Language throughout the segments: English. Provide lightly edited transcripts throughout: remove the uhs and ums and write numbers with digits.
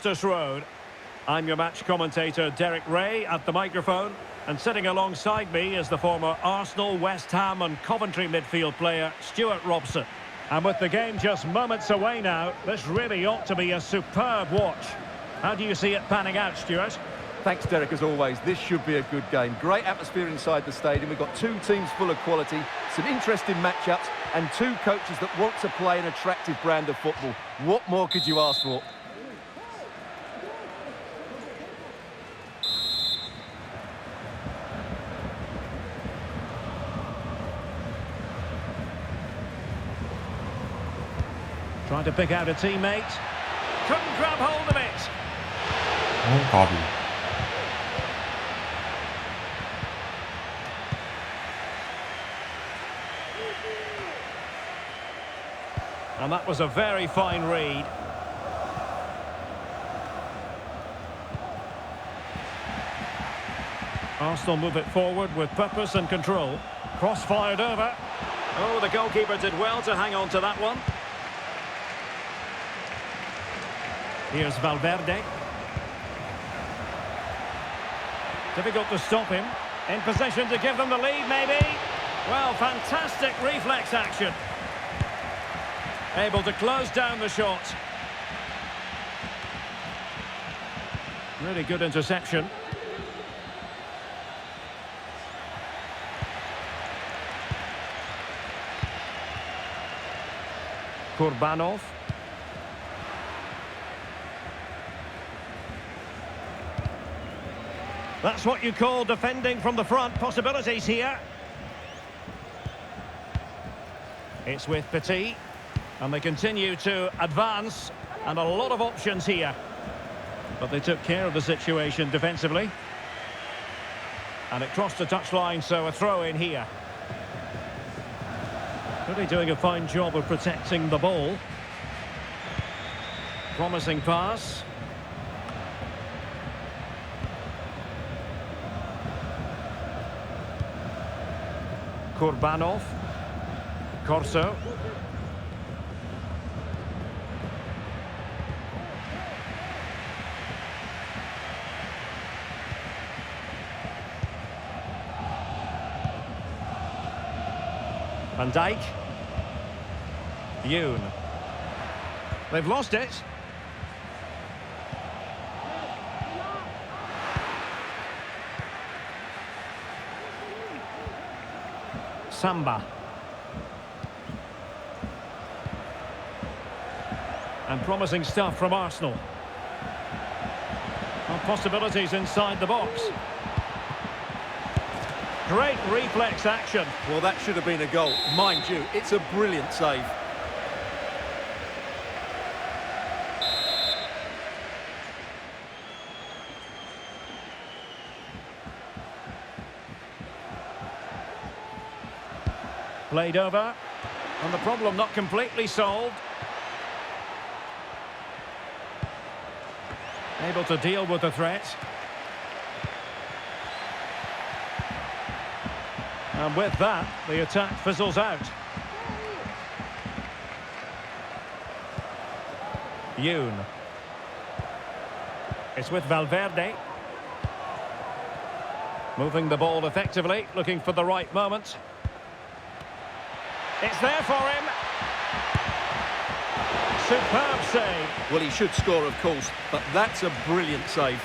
Loftus Road. I'm your match commentator Derek Ray at the microphone, and sitting alongside me is the former Arsenal, West Ham and Coventry midfield player Stuart Robson. And with the game just moments away now, this really ought to be a superb watch. How do you see it panning out, Stuart? Thanks, Derek, as always. This should be a good game. Great atmosphere inside the stadium. We've got two teams full of quality, some interesting matchups, and two coaches that want to play an attractive brand of football. What more could you ask for? Trying to pick out a teammate. Couldn't grab hold of it. 까비. And that was a very fine read. Arsenal move it forward with purpose and control. Cross fired over. Oh, the goalkeeper did well to hang on to that one. Here's Valverde. Difficult to stop him. In position to give them the lead, maybe. Well, fantastic reflex action. Able to close down the shot. Really good interception. Kurbanov. That's what you call defending from the front. Possibilities here. It's with Petit. And they continue to advance. And a lot of options here. But they took care of the situation defensively. And it crossed the touchline, so a throw in here. Really doing a fine job of protecting the ball. Promising pass. Kurbanov. Corso. Van Dijk. Yoon. They've lost it. Samba. And promising stuff from Arsenal. And possibilities inside the box. Great reflex action. Well, that should have been a goal. Mind you, it's a brilliant save. Played over. And the problem not completely solved. Able to deal with the threat. And with that, the attack fizzles out. Yoon. It's with Valverde. Moving the ball effectively, looking for the right moment. It's there for him. Superb save. Well, he should score, of course, but that's a brilliant save.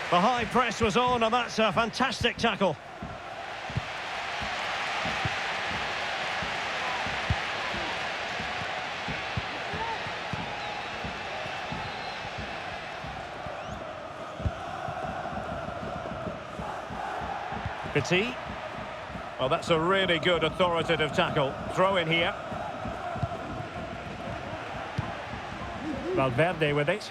The high press was on, and that's a fantastic tackle. Petit. Well, that's a really good authoritative tackle. Throw in here. Valverde with it.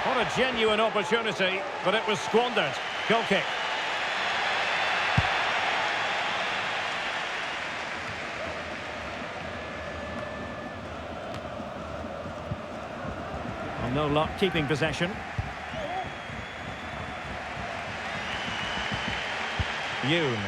What a genuine opportunity, but it was squandered. Goal kick. No luck keeping possession. Yoon.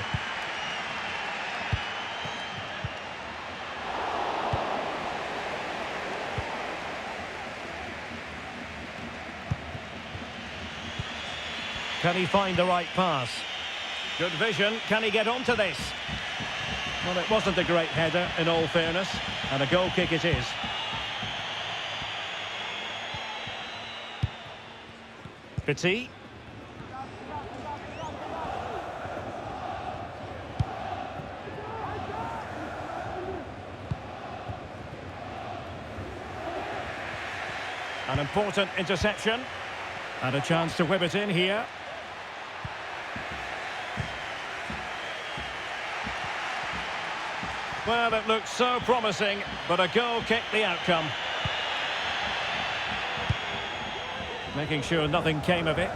Can he find the right pass? Good vision. Can he get onto this? Well, it wasn't a great header, in all fairness, and a goal kick it is. Petit. An important interception. And a chance to whip it in here. Well, it looked so promising, but a goal kicked the outcome. Making sure nothing came of it.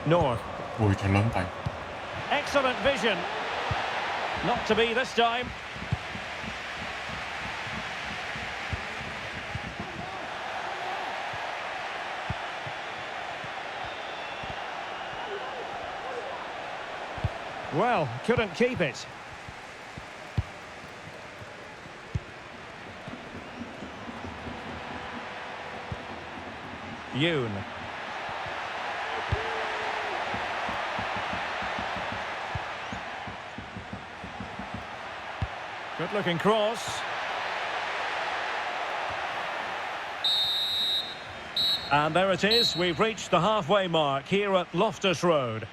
North. ôi trời lớn tay. Excellent vision. Not to be this time. Well, couldn't keep it. Yoon. Good-looking cross. And there it is. We've reached the halfway mark here at Loftus Road.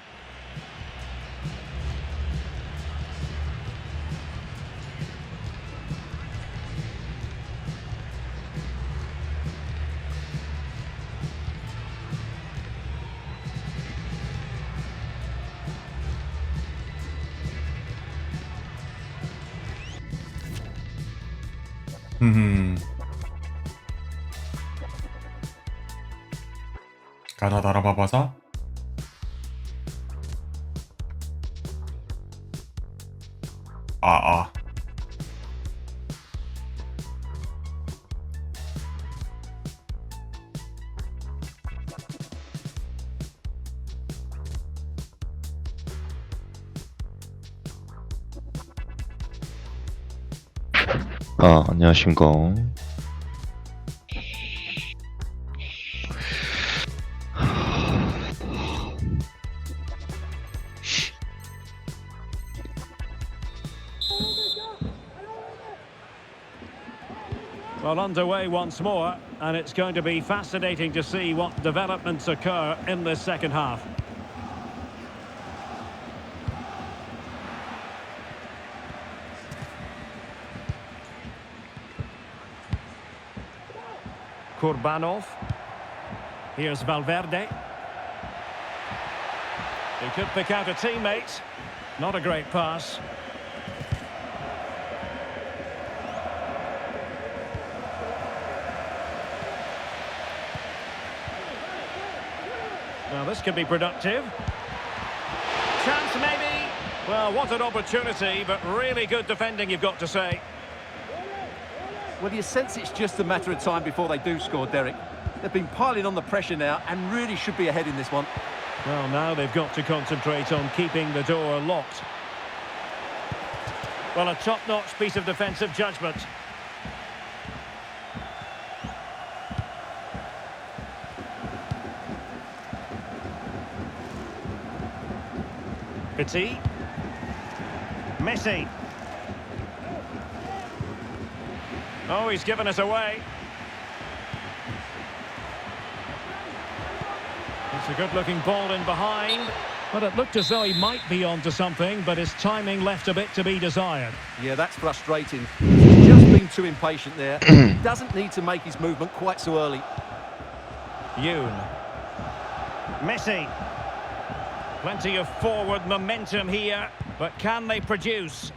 가나다 알아봐봐서 아 안녕하십니까. Well, underway once more, and it's going to be fascinating to see what developments occur in this second half. Kurbanov. Here's Valverde. He could pick out a teammate. Not a great pass. Now this could be productive. Chance maybe. Well, what an opportunity, but really good defending, you've got to say. Well, you sense it's just a matter of time before they do score, Derek. They've been piling on the pressure now and really should be ahead in this one. Well, now they've got to concentrate on keeping the door locked. Well, a top-notch piece of defensive judgment. Petit. Messi. Oh, he's given us away. It's a good-looking ball in behind. But it looked as though he might be onto something, but his timing left a bit to be desired. Yeah, that's frustrating. He's just been too impatient there. He doesn't need to make his movement quite so early. Yoon. Messi. Plenty of forward momentum here, but can they produce?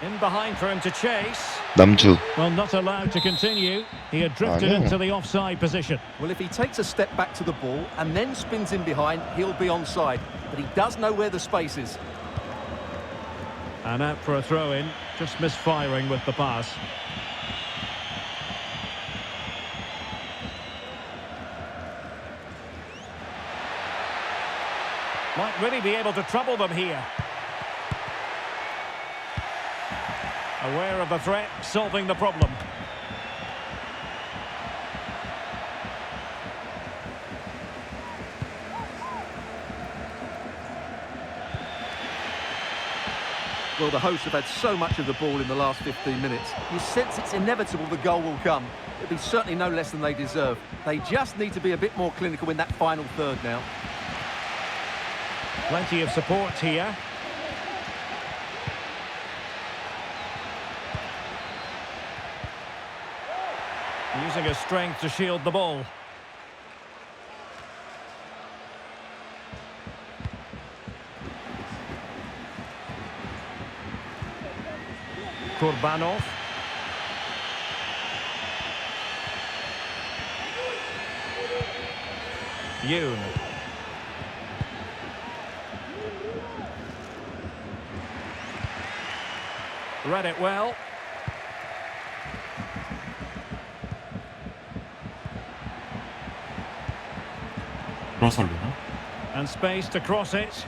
In behind for him to chase. 남주. Well, not allowed to continue. He had drifted into the offside position. Well, if he takes a step back to the ball and then spins in behind, he'll be onside. But he does know where the space is. And out for a throw-in, just misfiring with the pass. Might really be able to trouble them here. Aware of the threat, solving the problem. Well, the hosts have had so much of the ball in the last 15 minutes. You sense it's inevitable the goal will come. It'll be certainly no less than they deserve. They just need to be a bit more clinical in that final third now. Plenty of support here. Using his strength to shield the ball. Kurbanov. Yoon. Read it well. 들어설리나? And space to cross it.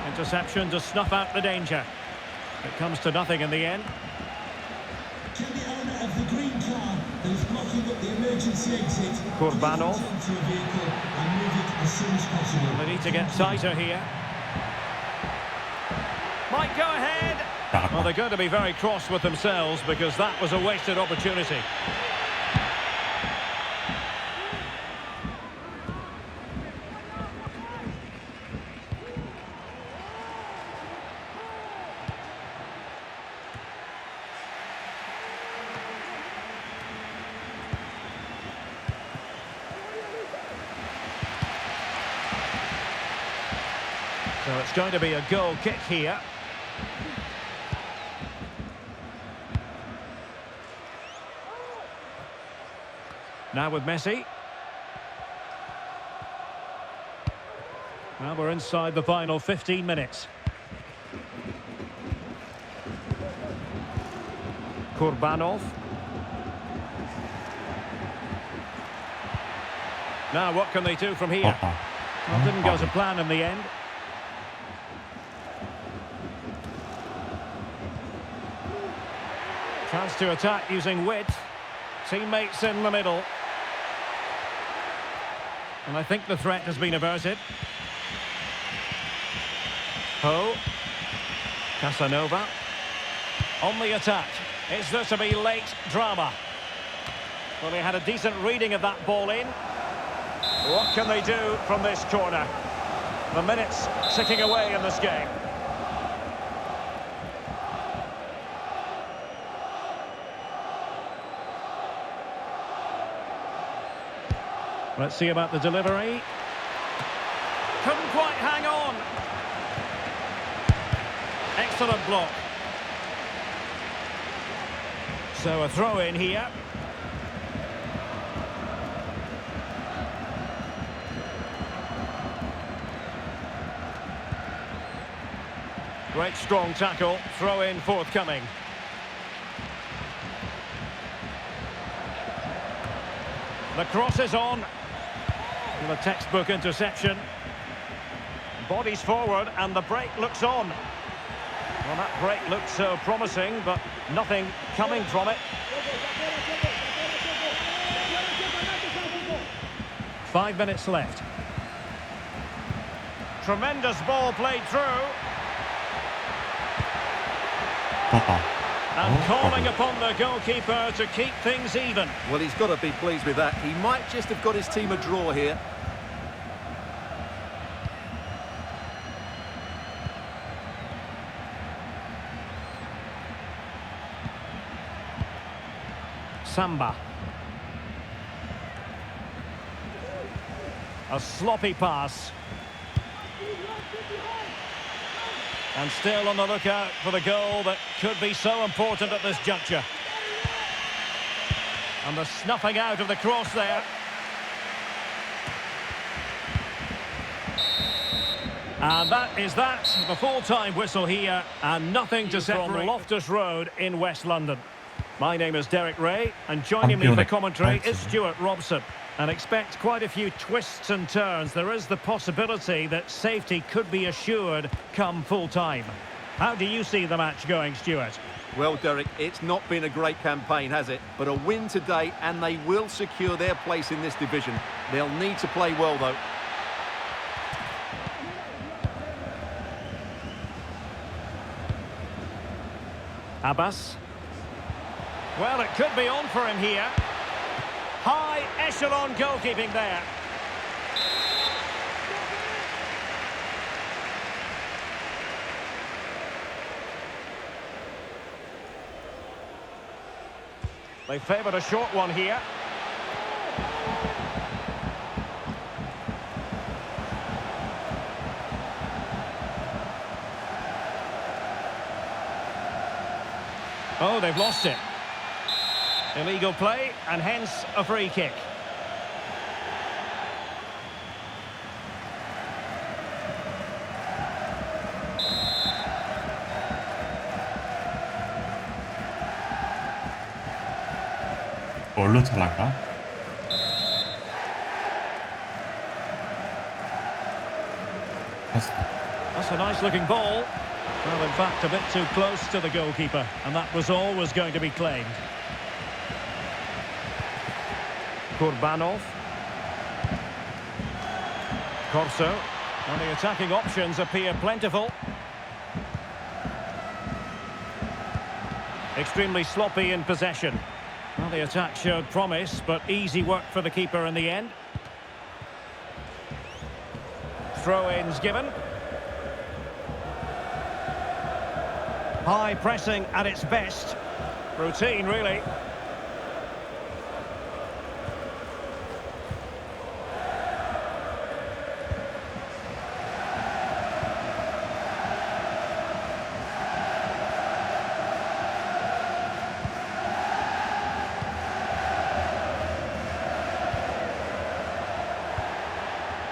Interception to snuff out the danger. It comes to nothing in the end. To the owner of the green car who's blocking up the emergency exit. Kurbanov. Into a vehicle and move it as soon as possible. They need to get tighter here. Might go ahead. Well, they're going to be very cross with themselves because that was a wasted opportunity. So it's going to be a goal kick here. Now with Messi. Now we're inside the final 15 minutes. Kurbanov. Now what can they do from here? Well, didn't go to plan in the end. Chance to attack using width. Teammates in the middle. And I think the threat has been averted. Ho. Casanova. On the attack. Is there to be late drama? Well, they had a decent reading of that ball in. What can they do from this corner? The minutes ticking away in this game. Let's see about the delivery. Couldn't quite hang on. Excellent block. So a throw in here. Great strong tackle. Throw in forthcoming. The cross is on. With a textbook interception. Bodies forward and the break looks on. Well, that break looked so promising, but nothing coming from it. 5 minutes left. Tremendous ball played through. And calling upon the goalkeeper to keep things even. Well, he's got to be pleased with that. He might just have got his team a draw here. Samba. A sloppy pass. And still on the lookout for the goal that could be so important at this juncture. And the snuffing out of the cross there. And that is that. The full-time whistle here, and nothing to separate from Loftus Road in West London. My name is Derek Ray, and joining me for commentary is Stuart Robson. And expect quite a few twists and turns. There is the possibility that safety could be assured come full-time. How do you see the match going, Stuart? Well, Derek, it's not been a great campaign, has it? But a win today, and they will secure their place in this division. They'll need to play well, though. Abbas. Well, it could be on for him here. High echelon goalkeeping there. They favoured a short one here. Oh, they've lost it. Illegal play, and hence a free kick. 뭘로 찰란가? That's a nice-looking ball. Well, in fact, a bit too close to the goalkeeper, and that was always going to be claimed. Kurbanov. Corso. And the attacking options appear plentiful. Extremely sloppy in possession. Well, the attack showed promise, but easy work for the keeper in the end. Throw-ins given. High pressing at its best. Routine, really.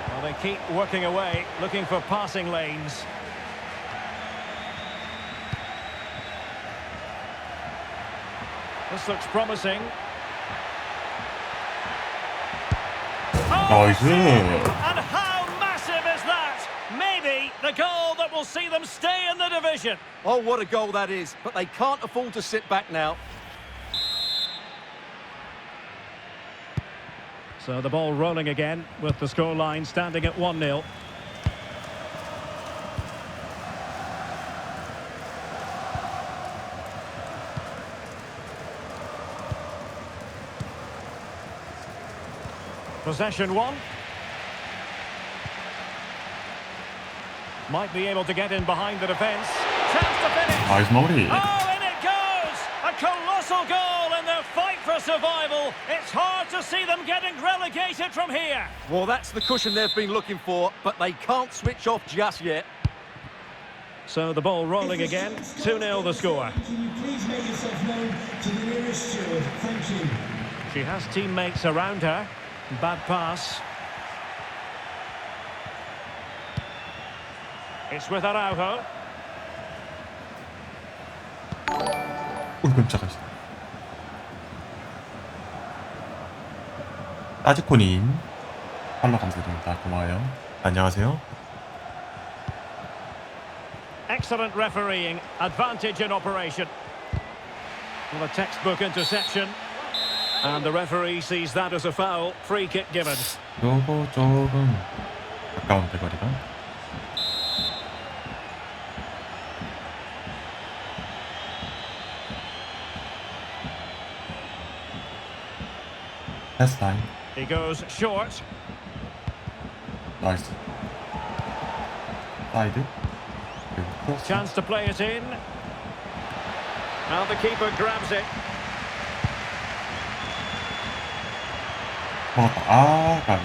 Well, they keep working away, looking for passing lanes. This looks promising. 나이스. And how massive is that? Maybe the goal that will see them stay in the division. Oh, what a goal that is. But they can't afford to sit back now. So the ball rolling again with the scoreline standing at 1-0. Possession one. Might be able to get in behind the defence. Chance to finish. 나이스 마무리. Oh, in it goes! A colossal goal in their fight for survival. It's hard to see them getting relegated from here. Well, that's the cushion they've been looking for, but they can't switch off just yet. So the ball rolling again. 2-0 the score. Can you please make yourself known to the nearest steward? Thank you. She has teammates around her. Bad pass. It's with Araujo. 깜짝이야. 따지코님 팔로 감사드립니다. 고마워요. 안녕하세요. Excellent refereeing. Advantage in operation. Well, a textbook interception. And the referee sees that as a foul. Free kick given. 요거 조금 가까운데 거리가. 패스 타임. He goes short. 나이스. 사이드. 그리고 크로스. Chance to play it in. Now the keeper grabs it. 먹었다. 아, 가비.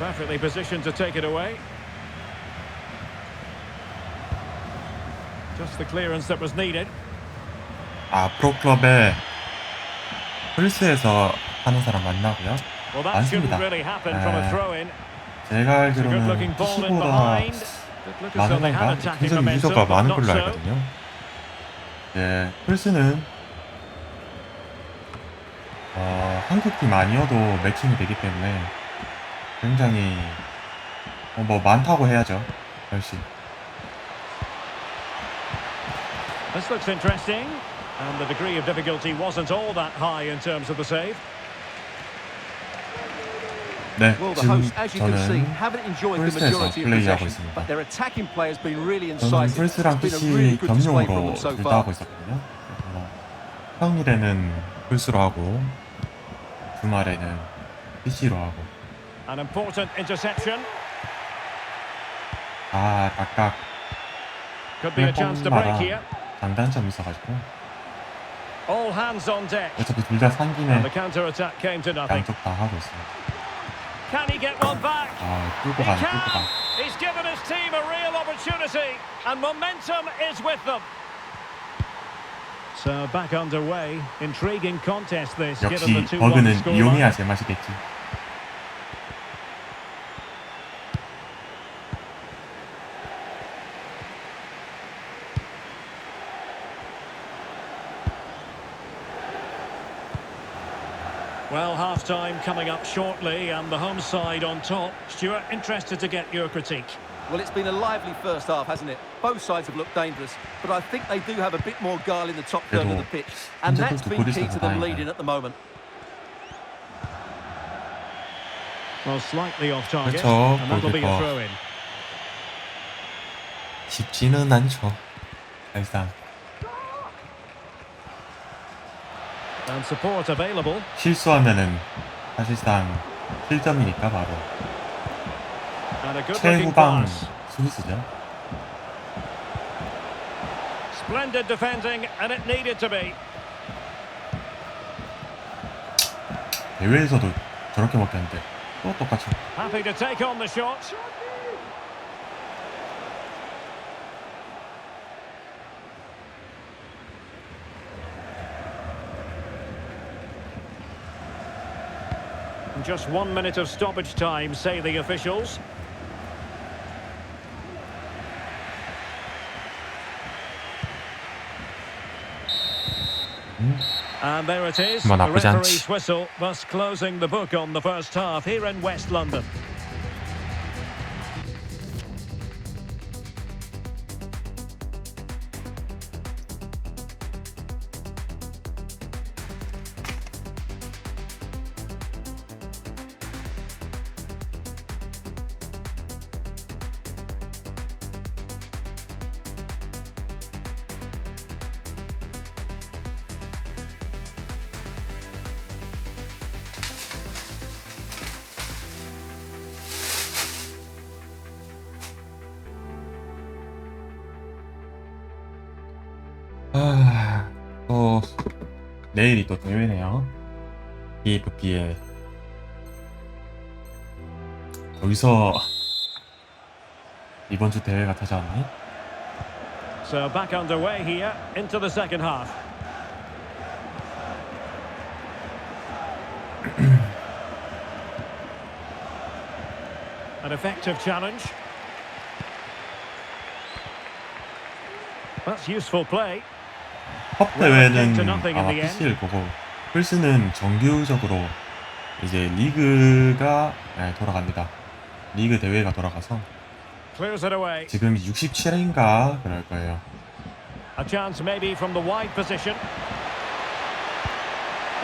Perfectly positioned to take it away. Just the clearance that was needed. 아, 프로클럽에 홀스에서 하는 사람 만나고요. Well, that shouldn't 많습니다. really happen from a throw-in. 제가 It's a good 알기로는 looking ball in PC보다 behind. It looked as though they had 많은가? attacking 계속 momentum, 유저가 but 많은 not 걸로 so. 알거든요. 네, 플스는 한국 팀 아니어도 매칭이 되기 때문에 굉장히 뭐 많다고 해야죠. 역시. This looks interesting, and the degree of difficulty wasn't all that high in terms of the save. 네, Well, the 지금 hosts, as you can see, 저는 haven't enjoyed the 플스에서 majority of 플레이하고 possession, 있습니다. but their attacking play has been really 저는 incisive. 플스랑 It's been a PC really good display from 겸용으로 them so 둘 다 far. 하고 있었거든요. 그래서 평일에는 플스로 하고 주말에는 PC로 하고. An important interception. 각각 Could be a chance to break 플랫폼마다 here. 장단점이 있어가지고 All hands on deck. 어차피 둘 다 산 김에 And the counter-attack came to nothing. 양쪽 다 하고 있습니다. Can he get one back? 끌고 He 가네, can! 끌고 가. He's given his team a real opportunity, and momentum is with them. So back underway. Intriguing contest this, given the 역시 2-1 버그는 scoreline. 이용해야 제맛이겠지. Well, half-time coming up shortly, and the home side on top. Stuart, interested to get your critique. Well, it's been a lively first half, hasn't it? Both sides have looked dangerous, but I think they do have a bit more guile in the top third of the pitch, and that's been key to them leading at the moment. Well, slightly off target, 그렇죠, and that'll be a 골키퍼. throw-in. 쉽지는 않죠. 사실상 And support available. 실수하면은 사실상 실점이니까 바로 And a good-looking 최후방 pass. 수비수죠. Splendid defending, and it needed to be. 대회에서도 저렇게 먹혔는데 또 똑같이. Happy to take on the shot. Just 1 minute of stoppage time, say the officials. And there it is, 뭐 the 나쁘지 않지. referee's whistle, thus closing the book on the first half here in West London. 또 내일이 또 대회네요. PFP에 거기서 이번 주 대회가 찾아왔네. So back underway here into the second half. An effective challenge. That's useful play. 컵 대회는 nothing in 아마 the end. PC를 보고 플스는 정규적으로 이제 리그가 돌아갑니다. 리그 대회가 돌아가서 Clears it away. 지금 67회인가 그럴 거예요. A chance maybe from the wide position.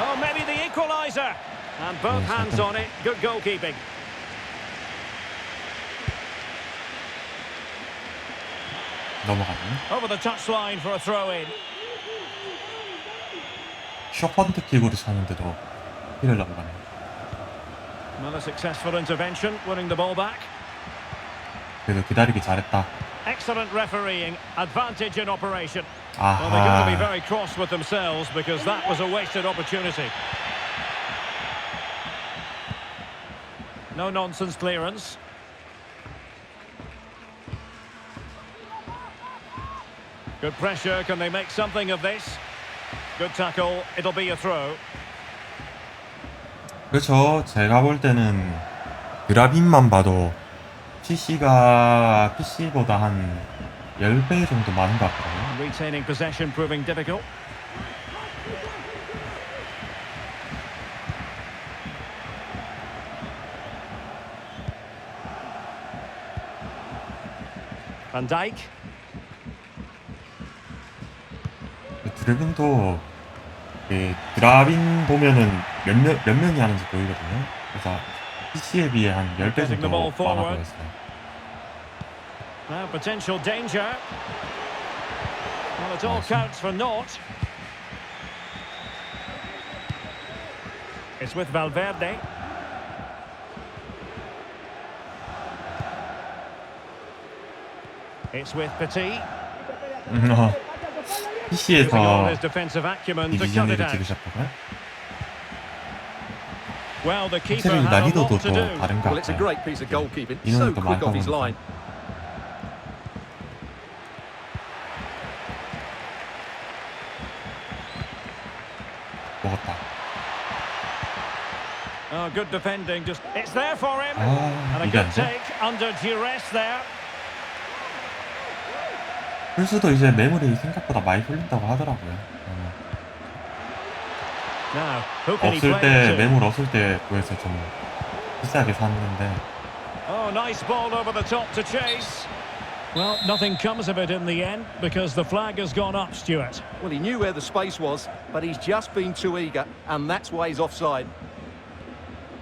Oh, maybe the equaliser. And both hands on it. Good goalkeeping. 넘어가네. Over the touchline for a throw-in. 셔펀트 킥으로 쳤는데도 힐을 넘어가네. Another successful intervention, winning the ball back. 그래도 기다리기 잘했다. Excellent refereeing, advantage in operation. Well, they're going to be 아하. very cross with themselves because that was a wasted opportunity. No nonsense clearance. Good pressure, can they make something of this? Good tackle, it'll be a throw. 그렇죠. 제가 볼 때는 그라빈만 봐도 PC보다 한 10배 정도 많은 것 같거든요. Retaining possession proving difficult. Van Dijk. 드리블도 그라빈 보면은 몇 명이 하는지 보이거든요. 그래서 PC에 비해 한 10배 정도 많아 보였어요. Now potential danger. Well, it all counts for naught. It's with Valverde. It's with Petit. PC에서 Using all his defensive acumen to cut 디비전을 it out. 찍으셨다고요? Well, the keeper 확실히 had a lot 난이도도 to 또 do. 다른 것 Well, it's a 같아요. great piece of goalkeeping. So 인원도 quick 많다 off his 보니까. line. 먹었다. Oh, good defending. Just it's there for him. 아, And a 이게 good 안 돼? take under duress there. 풀수도 이제 매물이 생각보다 많이 풀린다고 하더라고요. Now, who can he 없을 play 때 it to? 매물 없을 때 구해서 좀 비싸게 샀는데 Oh, nice ball over the top to chase. Well, nothing comes of it in the end because the flag has gone up, Stuart. Well, he knew where the space was, but he's just been too eager, and that's why he's offside.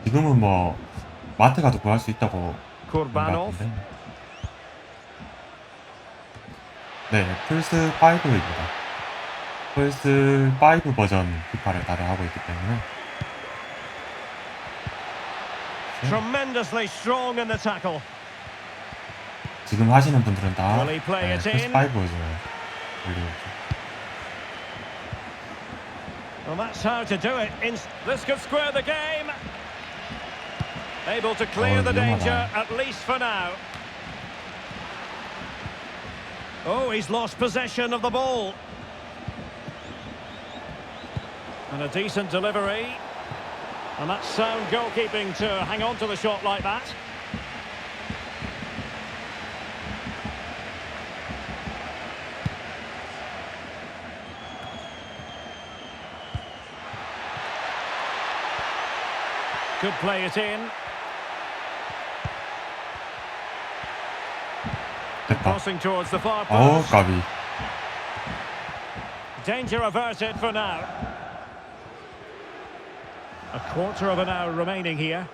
지금은 뭐 마트 가도 구할 수 있다고 Kurbanov. 같은데. 네, 플스 5입니다. 플스 5 버전 피파를 다들 하고 있기 때문에 Tremendously strong in the tackle. 지금 하시는 분들은 다 Will he play it 플스 in? 5 버전을 올리고 있죠. Well, that's how to do it. This could square the game. Able to clear the danger, at least for now. Oh, he's lost possession of the ball. And a decent delivery. And that's sound goalkeeping to hang on to the shot like that. Could play it in. 됐다. Crossing towards the far 어우, post. 까비. Danger averted for now. A quarter of an hour remaining here.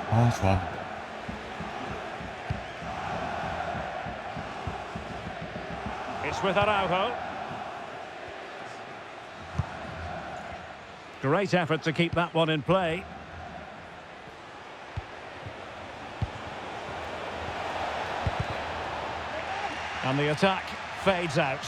아, 좋아. It's with Araujo. Great effort to keep that one in play. And the attack fades out.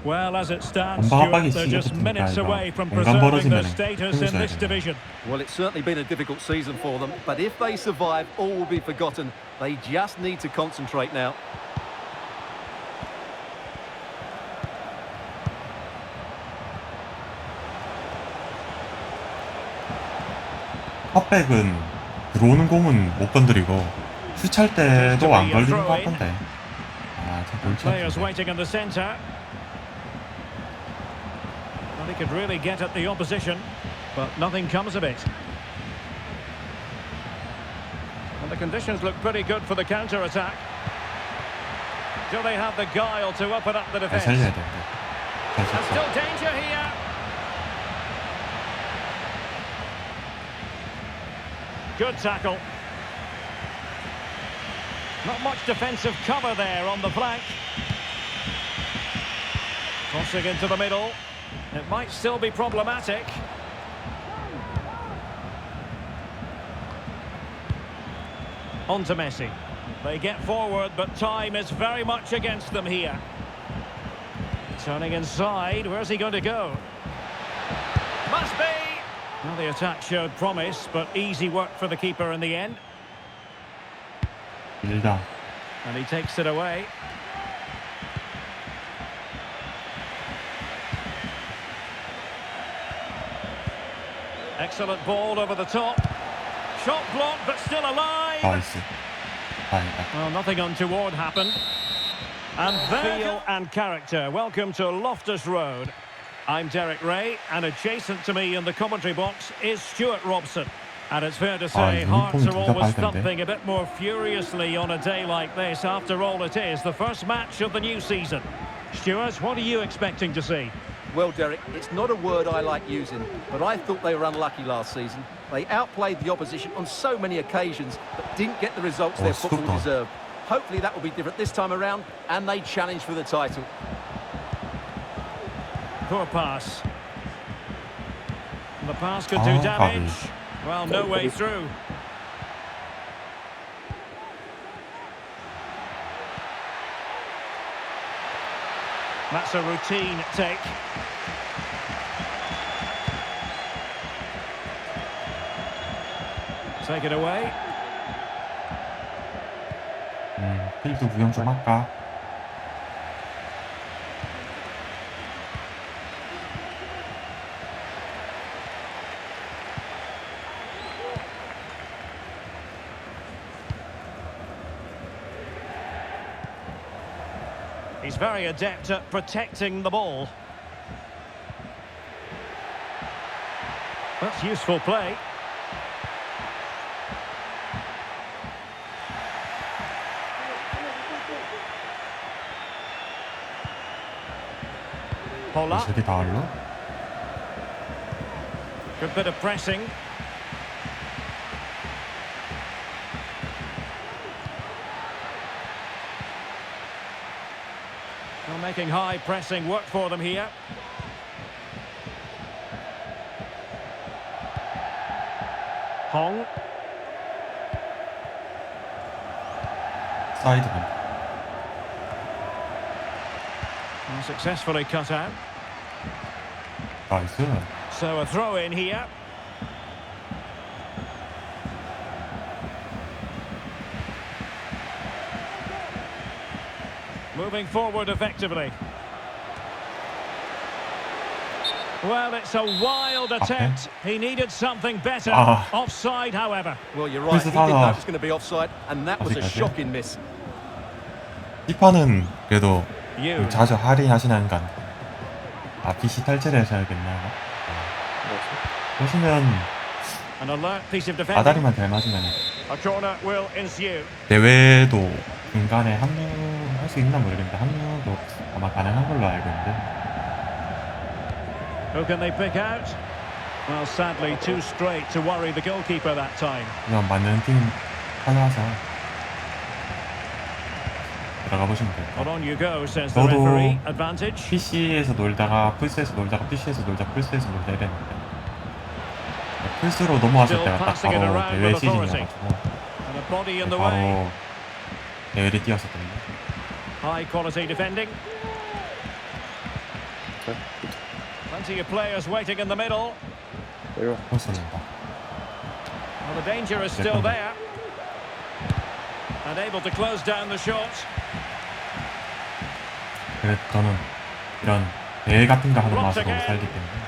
Well, as it stands, 건방하게 Stuart, they're just 시작했으니까 minutes 이거 away from 공간 preserving their 벌어지면은 status in this 힘을 줘야 division. Well, it's certainly been a difficult season for them, but if they survive, all will be forgotten. They just need to concentrate now. 컵백은 들어오는 공은 못 건드리고 슛할 때도 안 걸리는 것 같던데. 아, 참 골치 Players 아픈데. waiting in the centre. Well, he could really get at the opposition, but nothing comes of it. And the conditions look pretty good for the counter-attack. Do they have the guile to open up the 잘 defence? 살려야 되는데. 잘 And 쳤어. still danger here. Good tackle. Not much defensive cover there on the flank. Tossing into the middle. It might still be problematic. On to Messi. They get forward, but time is very much against them here. Turning inside, where's he going to go? Must be! Well, the attack showed promise, but easy work for the keeper in the end. 밀다. And he takes it away. Excellent ball over the top. Shot blocked, but still alive. 나이스. 다행이다. Well, nothing untoward happened. And feel and character. Welcome to Loftus Road. I'm Derek Ray, and adjacent to me in the commentary box is Stuart Robson. And it's fair to say, hearts are always thumping a bit more furiously on a day like this. After all, it is the first match of the new season. Stuart, what are you expecting to see? Well, Derek, it's not a word I like using, but I thought they were unlucky last season. They outplayed the opposition on so many occasions, but didn't get the results their football deserved. Hopefully that will be different this time around, and they challenge for the title. Poor pass. The pass could do damage. Well, no way through. That's a routine take. Take it away. 필드 구경 좀 할까? He's very adept at protecting the ball. That's useful play. Pola. 저기 다 알로? Good bit of pressing. Well, making high pressing work for them here. Hong. 사이드맨. Successfully cut out. 나이스. So a throw in here. Moving forward effectively. Well, it's a wild attempt. He needed something better. Offside, however. Well, you're right. He didn't know it was going to be offside, and that was a shocking miss. 피파는 그래도 자주 할인하시는 건 PC 탈출하셔야겠나요? 보시면 아다리만 잘 맞으면 대회도 중간에 합류할 수 있나 모르겠는데 합류도 아마 가능한 걸로 알고 있는데. Who can they pick out? Well, sadly, too straight to worry the goalkeeper that time. 그냥 맞는 팀 찾아서 들어가 보시면 돼요. Well, on you go, says the referee. Advantage. PC에서 놀다가 플스에서 놀다가 PC에서 놀다 플스에서 놀다 이랬는데 플스로 넘어왔을 때가 딱 바로 대회 시즌이어가지고 바로 대회를 뛰었었거든요. High quality defending. Plenty of players waiting in the middle. 그렇습니다. Well, the danger is still there. And able to close down the shot. 그래서 저는 이런 대회 같은 거 하는 맛을 너무 살기 때문에.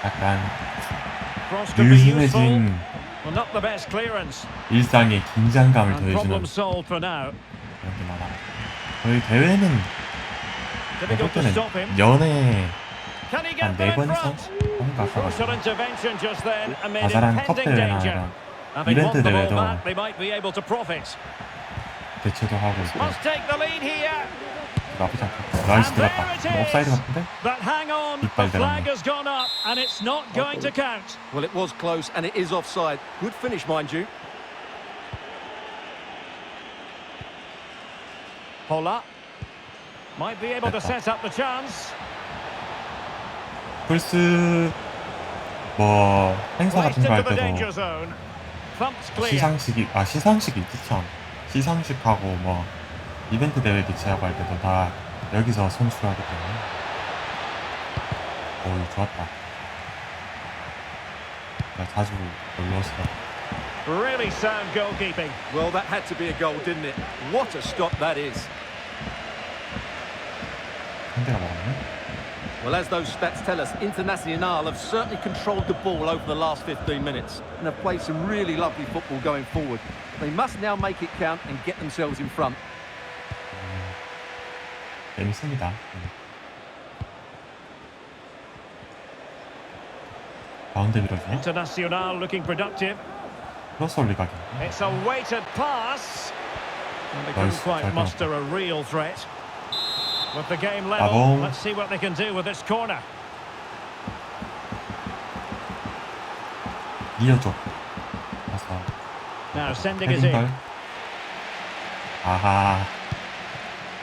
약간 유순해진 일상의 긴장감을 더해주는 그런 게 많아요. 저희 대회는 볼 때는 연애 한 4번 이상 뭔가 가가지고 자잘한 컵 대회나 이런 이벤트 대회도 대체도 하고 있고 나쁘지 않고. 나이스 들었다. 옵사이드 같은데? 뒷발 들었네. Well, it was close and it is offside. Good finish, mind you. Pola might be able to set up the chance. 플스 뭐 행사 같은 거 할 때도 시상식이 있지 참. 시상식하고 뭐 이벤트 대회 개최하고 할 때도 다 여기서 선수하기 때문에. 오, 좋았다. 제가 자주 놀러 왔어요. Really sound goalkeeping. Well, that had to be a goal, didn't it? What a stop that is. 상대가 먹었네. Well, as those stats tell us, Internacional have certainly controlled the ball over the last 15 minutes and have played some really lovely football going forward. They must now make it count and get themselves in front. 재밌습니다. 가운데 밀어주네. Internacional looking productive. 크로스 올리각이. It's a weighted pass. And they couldn't Nice, quite 잘 muster a real threat. With the game 아, level, let's see what they can do with this corner. 이어줘. 가서 Now sending it in. 헤딩걸. 아하.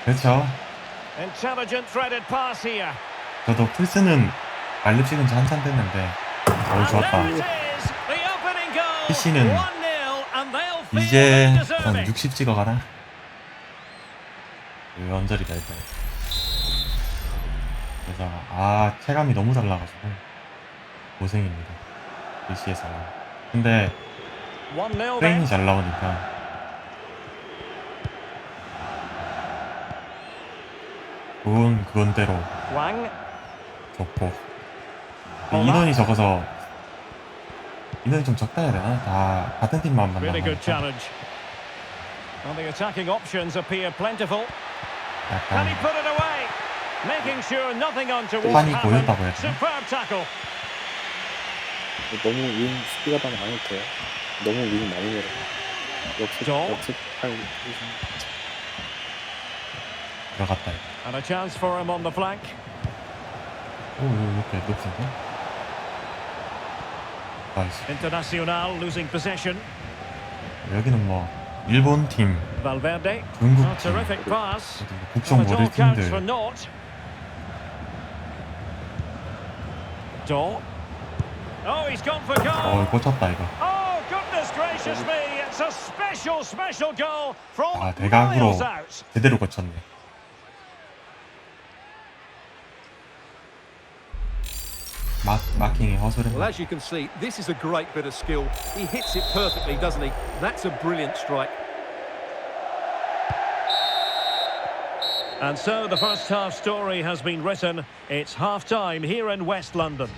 그렇죠. Intelligent threaded pass here. 저도 풀스는 말렙 찍은 지 한참 됐는데 And 좋았다. there it is, the opening goal. PC는 1-0, and they'll feel 이제 they 한 deserve it. 60 찍어가나? 언저리다 이거. 그래서 체감이 너무 달라가지고 고생입니다. PC에서. 근데 1-0 프레임이 then. 잘 나오니까 그건대로 Wang. 좋고 인원이 적어서 인원이 좀 적다 해야 되나? 다 같은 팀만 Really good 만나면 challenge. And the attacking options appear plentiful. Can he 약간 put it away? Making sure nothing untoward 판이 happened. 보였다고 해야 되나? Superb tackle. 너무 윙 스피드가 많이 돼요. 너무 윙 많이 내려. 저? 역습할 들어갔다 이거. And a chance for him on the flank. 오 이렇게 높은데? 나이스. Internacional losing possession. 여기는 뭐 일본 팀, Valverde. 중국 A 팀, terrific pass. 국적 And it all 모델 counts for 팀들 naught. Daw. Oh, he's gone for goal. 꽂혔다 이거. Oh, goodness gracious me. It's a special goal from 대각으로 miles out. 제대로 꽂혔네. 마킹이 Well, 허술했네. as you can see, this is a great bit of skill. He hits it perfectly, doesn't he? That's a brilliant strike. And so the first half story has been written. It's half-time here in West London.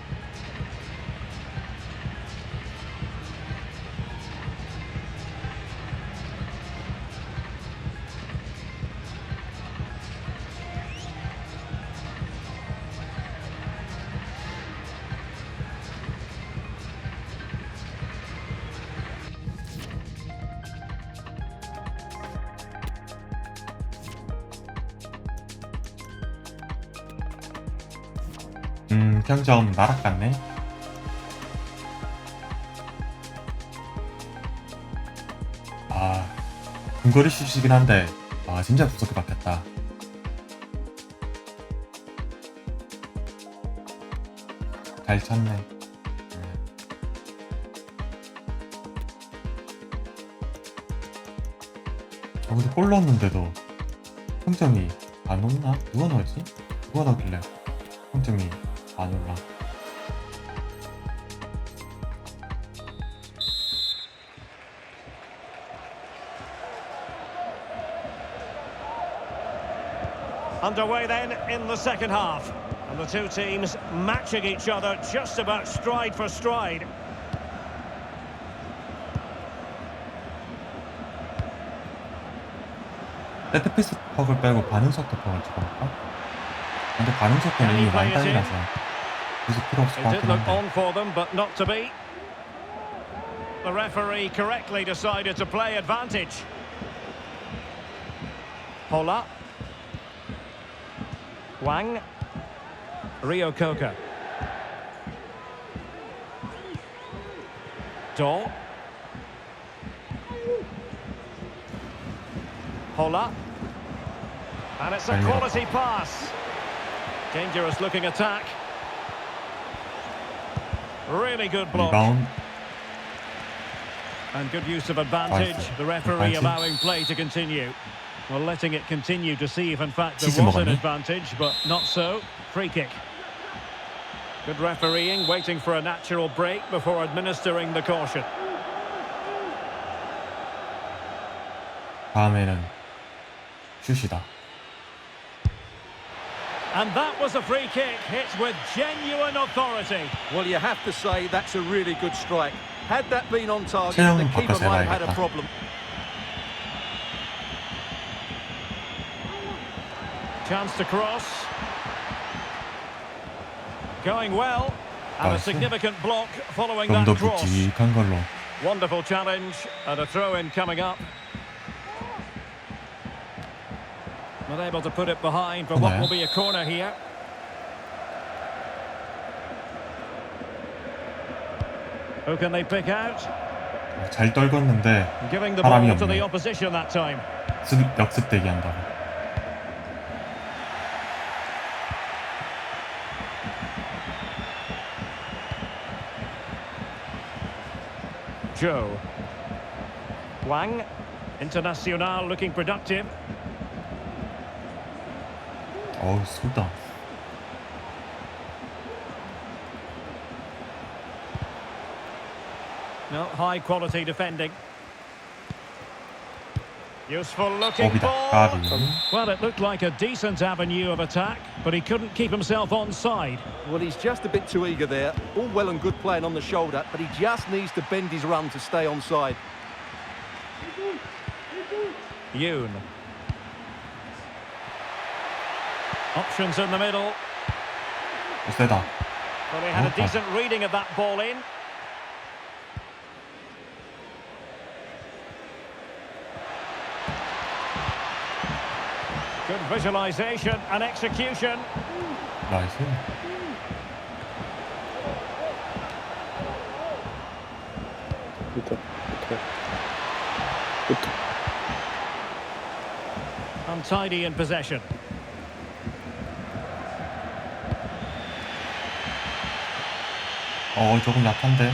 평점 나락 같네. 근거리 슛이긴 한데 진짜 무섭게 박혔다. 잘 찼네. 근데 골 넣었는데도 평점이 안 올라? 누가 넣었지? 누가 넣었길래 평점이 안 올라? Underway then in the second half. And the two teams matching each other just about stride for stride. 세트피스 퍽을 빼고 반응 속도 퍽을 찍어볼까? 근데 반응 속도는 이미 많이 딸리라서 굳이 필요 없을 것 It did 같긴 look 한데. on for them, but not to be. The referee correctly decided to play advantage. Hola. Wang. Rio Coca. Daw. Hola. And it's a quality pass. Dangerous looking attack. Really good block. 리바운드. And good use of advantage. The referee Advantage. allowing play to continue. Well, letting it continue to see if in fact there 치즈 was an 먹었네. advantage, but not so. Free kick. Good refereeing, waiting for a natural break before administering the caution. 다음에는 슛이다. And that was a free kick, hit with genuine authority. Well, you have to say that's a really good strike. Had that been on target, 체형 the keeper 바꿔서 might have had a 해봐야겠다. problem. Chance to cross. Going well. And a 나이스. significant block following 좀 더 that cross. 묵직한 걸로. Wonderful challenge and a throw-in coming up. Not able to put it behind for what will be a corner here. Who can they pick out? 잘 떨궜는데 Giving the 사람이 ball to the 없네. opposition that time. 역습대기 한다고. Joe. Wang. Internacional looking productive. 어우, 쏟다. No, high quality defending. Useful looking 어비다. ball. 까비. Well, it looked like a decent avenue of attack, but he couldn't keep himself onside. Well, he's just a bit too eager there. All well and good playing on the shoulder, but he just needs to bend his run to stay onside. Yoon. Options in the middle. 세다. Well, he had a decent reading of that ball in. Good visualisation and execution. 나이스. Untidy in possession. 조금 약한데.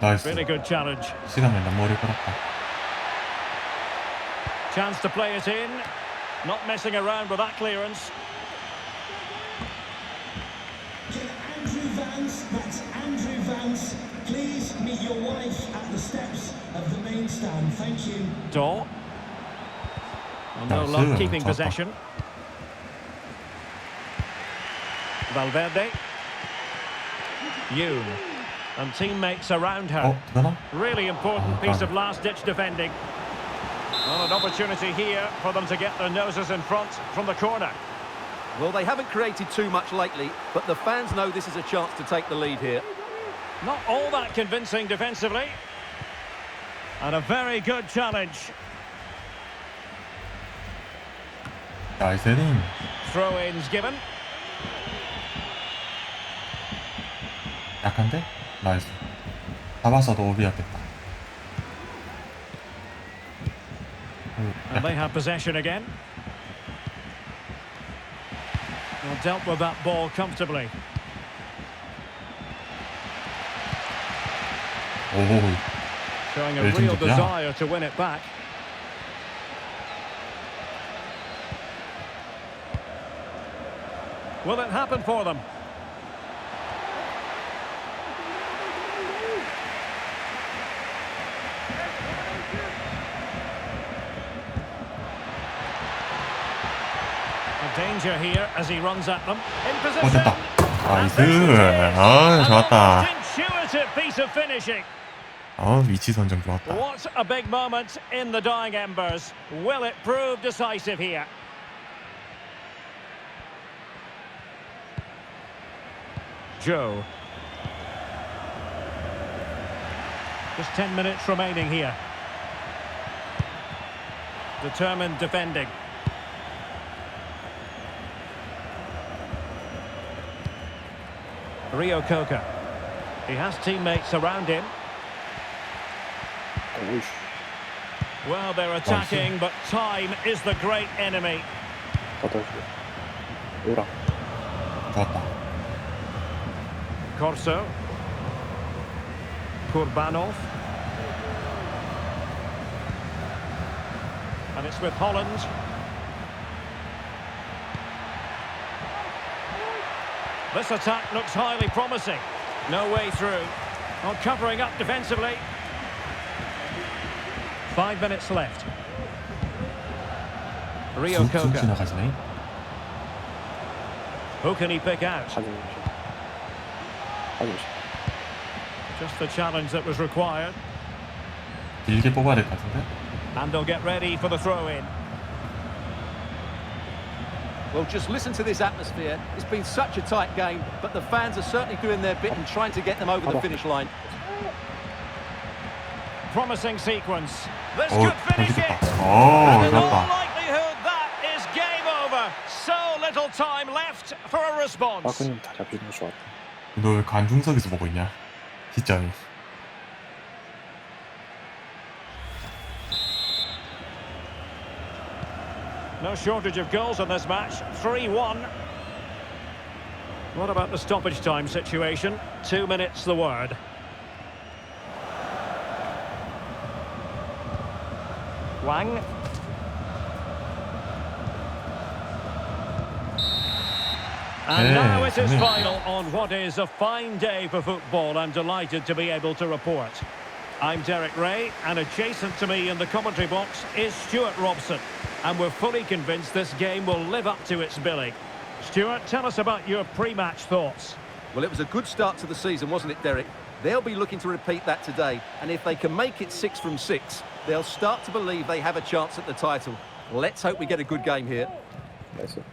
나이스. Really good challenge. 시간을 너무 오래 끌었다. Chance to play it in. Not messing around with that clearance. Andrew Vance, that's Andrew Vance. Please meet your wife at the steps of the main stand. Thank you. Daw. No Nice. luck keeping 좋았다. possession. Valverde. Yoon. And teammates around her. 되나? Really important Oh, piece God. of last-ditch defending. Well, an opportunity here for them to get their noses in front from the corner. Well, they haven't created too much lately, but the fans know this is a chance to take the lead here. Not all that convincing defensively. And a very good challenge. 나이스 헤딩. Throw-ins given. 약한데? 나이스. 잡았어도 오비였겠다. And they have possession again. Well, dealt with that ball comfortably. 오, Showing a Very real good, yeah. desire to win it back. Will it happen for them? A danger here as he runs at them. In position. 됐다. And 나이스. this is it. 아, An 좋았다. almost intuitive piece of finishing. 위치 선정 좋았다. What a big moment in the dying embers. Will it prove decisive here? Joe. Just 10 minutes remaining here. Determined defending. Rio Coca. He has teammates around him. 오이씨. Well, they're attacking, but time is the great enemy. 오라. 좋았다. Corso. Kurbanov. And it's with Holland. This attack looks highly promising. No way through. Not covering up defensively. 5 minutes left. Rio 쑥쑥 Koga. 지나가지네. Who can he pick out? 하조시. Just the challenge that was required. 길게 뽑아야 될 것 같은데? And they'll get ready for the throw-in. Well, just listen to this atmosphere. It's been such a tight game, but the fans are certainly doing their bit and trying to get them over the finish line. Promising sequence. This 오, could finish 좋다. it. 오, And in all 좋았다. likelihood, that is game over. So little time left for a response. 빠꾸님 다 잡히는 거 좋았다. 너 왜 관중석에서 보고 있냐? 진짜. No shortage of goals in this match. 3-1. What about the stoppage time situation? 2 minutes the word. Wang. And now it is final on what is a fine day for football. I'm delighted to be able to report. I'm Derek Ray, and adjacent to me in the commentary box is Stuart Robson. And we're fully convinced this game will live up to its billing. Stuart, tell us about your pre-match thoughts. Well, it was a good start to the season, wasn't it, Derek? They'll be looking to repeat that today, and if they can make it 6 from 6, they'll start to believe they have a chance at the title. Let's hope we get a good game here. 나이스.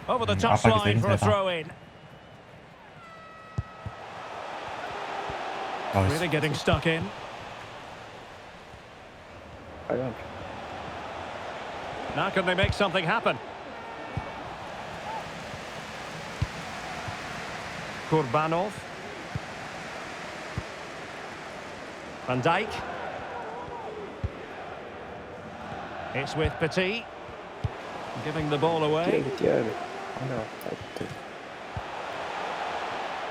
Over the 압박이 touchline for a 세긴 세다. throw-in. Really getting stuck in. 빨간. Now can they make something happen? Kurbanov. Van Dijk. It's with Petit. Giving the ball away. 뛰어야 돼. 하나, 파이트.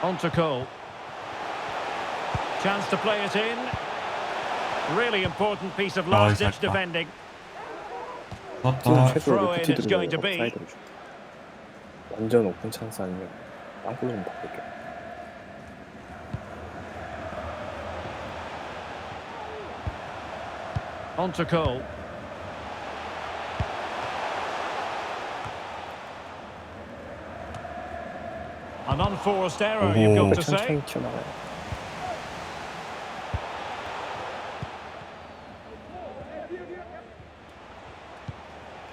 On to Cole. Chance to play it in. Really important piece of last-ditch exactly. defending. 좋았다. throw in it's going to be. 완전 오픈 찬스 아니면 땅굴로 바꿀게. On to Cole. An unforced error, you've got to say. 천천히 튀어나가요.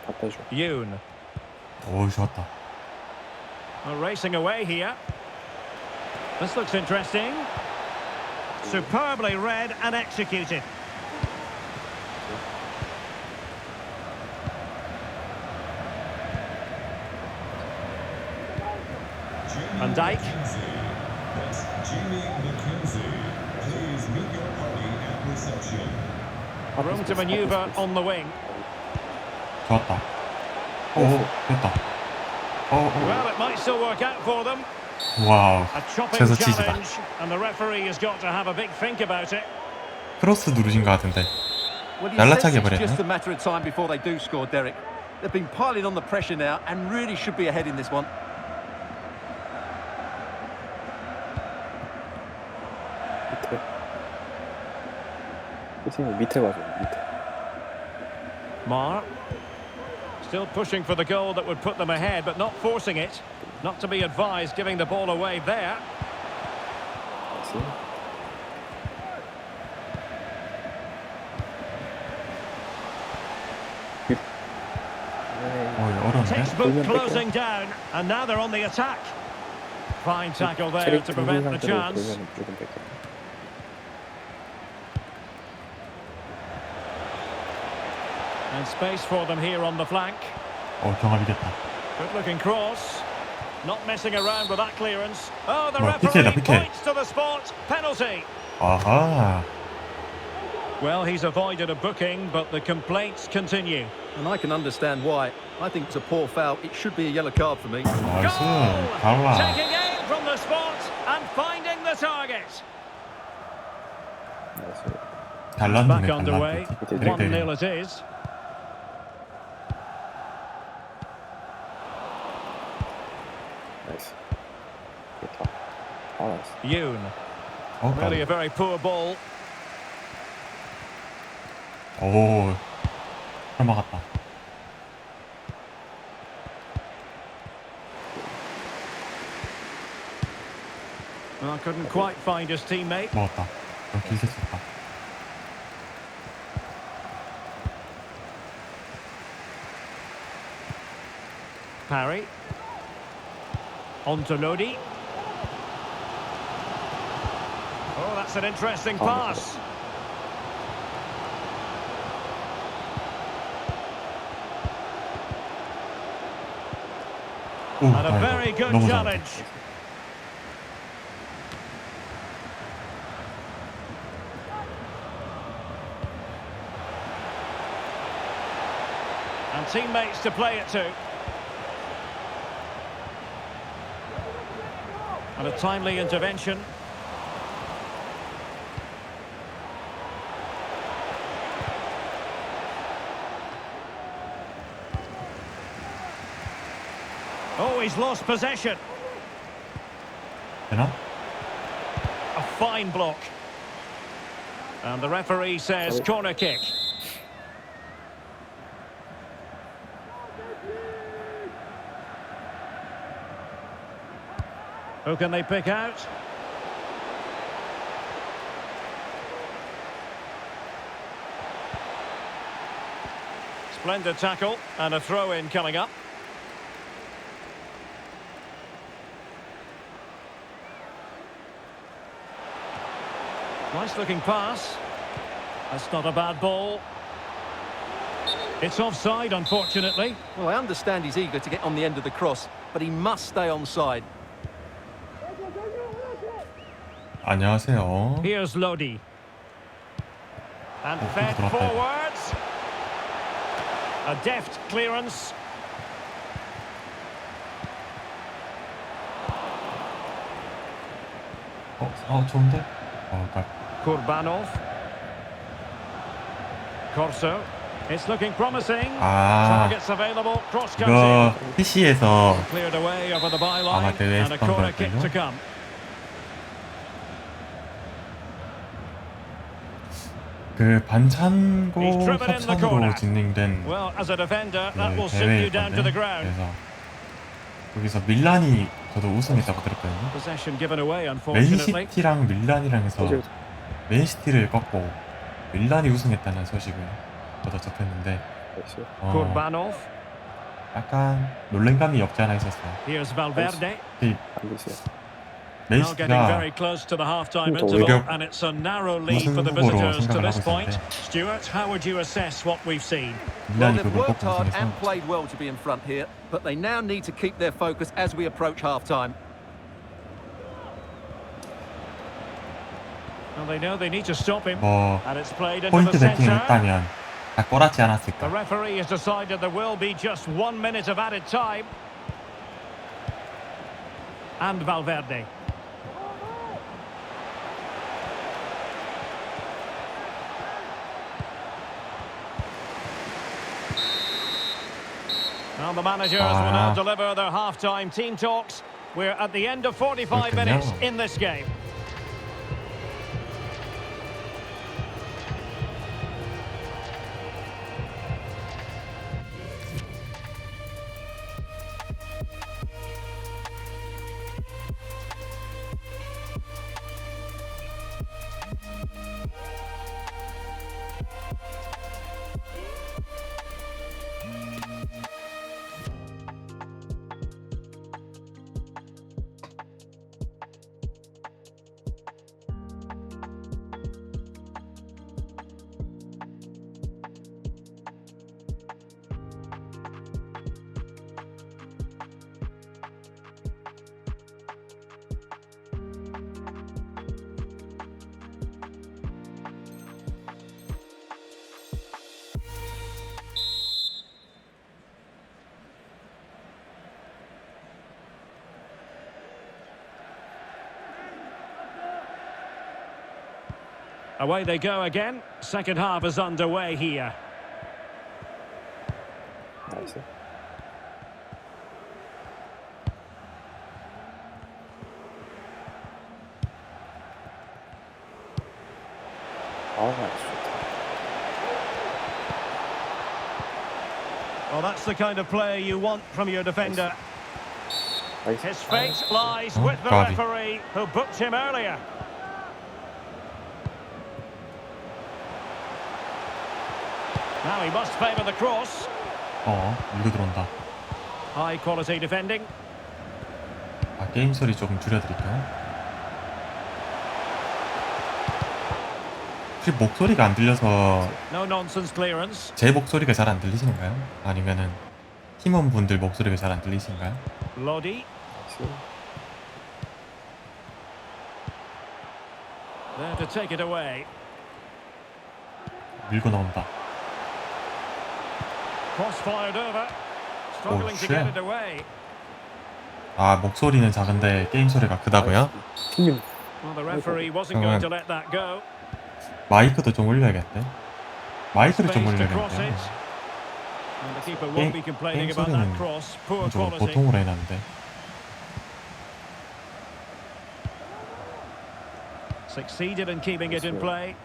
갖다 줘. Yoon. 오, 좋았다. Well, racing away here. This looks interesting. Superbly read and executed. Van Dijk. Room to manoeuvre on the wing. 좋았다. 오, 됐다. Well, it might still work out for them. 와우. A chopping 최소 치즈다. challenge, and the referee has got to have a big think about it. 크로스 누르신 것 같은데. Well, you 날라차게 sense it's 버렸네. just a matter of time before they do score, Derek. They've been piling on the pressure now and really should be ahead in this one. 밑에 가죠. 밑에. Mar. Still pushing for the goal that would put them ahead, but not forcing it. Not to be advised giving the ball away there. 나이스. 어려운데? Textbook closing down, and now they're on the attack. Fine tackle there to prevent the chance. And space for them here on the flank. 경합이겠다. Good looking cross. Not messing around with that clearance. Oh, the 뭐, referee PK. points to the spot. Penalty. 아하. Well, he's avoided a booking, but the complaints continue. And I can understand why. I think it's a poor foul. It should be a yellow card for me. 나이스. Goal! 달라. Taking aim from the spot and finding the target. 나이스. 달랐네, Back underway. 달랐네. 1-0 it is. 나이스. 좋다. 아, 나이스. Yoon. Really a very poor ball. 오, 잘 막았다. Well, couldn't quite find his teammate. 먹었다. 길게 쳤다. Parry. On to Lodi. Oh, that's an interesting pass. 오, And a very good 너무 잘한다. challenge. And teammates to play it to. And a timely intervention. Oh, he's lost possession. 되나? A fine block. And the referee says corner kick. Who can they pick out? Splendid tackle and a throw-in coming up. Nice looking pass. That's not a bad ball. It's offside, unfortunately. Well, I understand he's eager to get on the end of the cross, but he must stay onside. 안녕하세요. Here's Lodi. And fed 들어왔다, 이거. forwards. A deft clearance. 좋은데? 그러니까 Kurbanov. Corso. It's looking promising. 아, Targets available. Cross comes 이거 in. PC에서 Cleared away over the byline. 아마 대회 And a 했던 corner kick 거였군요. to come. 그 반찬고 He's driven in the 협찬으로 corner. 진행된 Well, as a defender, that 그 will sit you down to the 대회였던데 ground. 그래서 거기서 밀란이 저도 우승했다고 들었거든요. Possession given away, unfortunately. 맨시티랑 밀란이랑 해서 어제 맨시티를 꺾고 밀란이 우승했다는 소식을 저도 접했는데 나이스. Kurbanov. 약간 놀랜감이 없지 않아 있었어요. Here's Valverde. 특히 안 되세요. Now getting 맨시티가 very close to the half-time 또 interval, 외교 and it's a narrow lead 우승 for the 후보로 visitors to 생각을 this 하고 point. 있었는데 Stuart, how would you assess what we've seen? Well, 밀란이 they've 그걸 worked 꺾고 hard 우승해서 and played well to be in front here, but they now need to keep their focus as we approach half-time. Well, they know they need to stop him, 뭐 and it's played into 포인트 the 배팅을 centre. 했다면 다 꼬랐지 The 않았을까. referee has decided there will be just 1 minute of added time. And Valverde. Well, the managers will now deliver their half-time team talks. We're at the end of 45 그렇군요. minutes in this game. Away they go again. Second half is underway here. 나이스. 나이스 좋다. Well, that's the kind of play you want from your defender. 나이스. His fate lies with the Gavi. referee who booked him earlier. Now he must favour the cross. 밀고 들어온다. High quality defending. 게임 소리 조금 줄여드릴게요. 혹시 목소리가 안 들려서 No nonsense clearance. 제 목소리가 잘 안 들리시는가요? 아니면은 팀원분들 목소리가 잘 안 들리신가요? Lodi. 나이스. There to take it away. 밀고 나온다. Cross fired over. Struggling to shit. get it away. 목소리는 작은데 게임 소리가 크다고요? 팀님 Well, the referee wasn't going to let that go. 마이크도 좀 올려야겠대. 마이크를 좀 Space to cross 올려야겠대. it. And the keeper won't be complaining 게임 about that 소리는 cross. Poor 좀 quality. 보통으로 해놨는데. Succeeded in keeping it in play.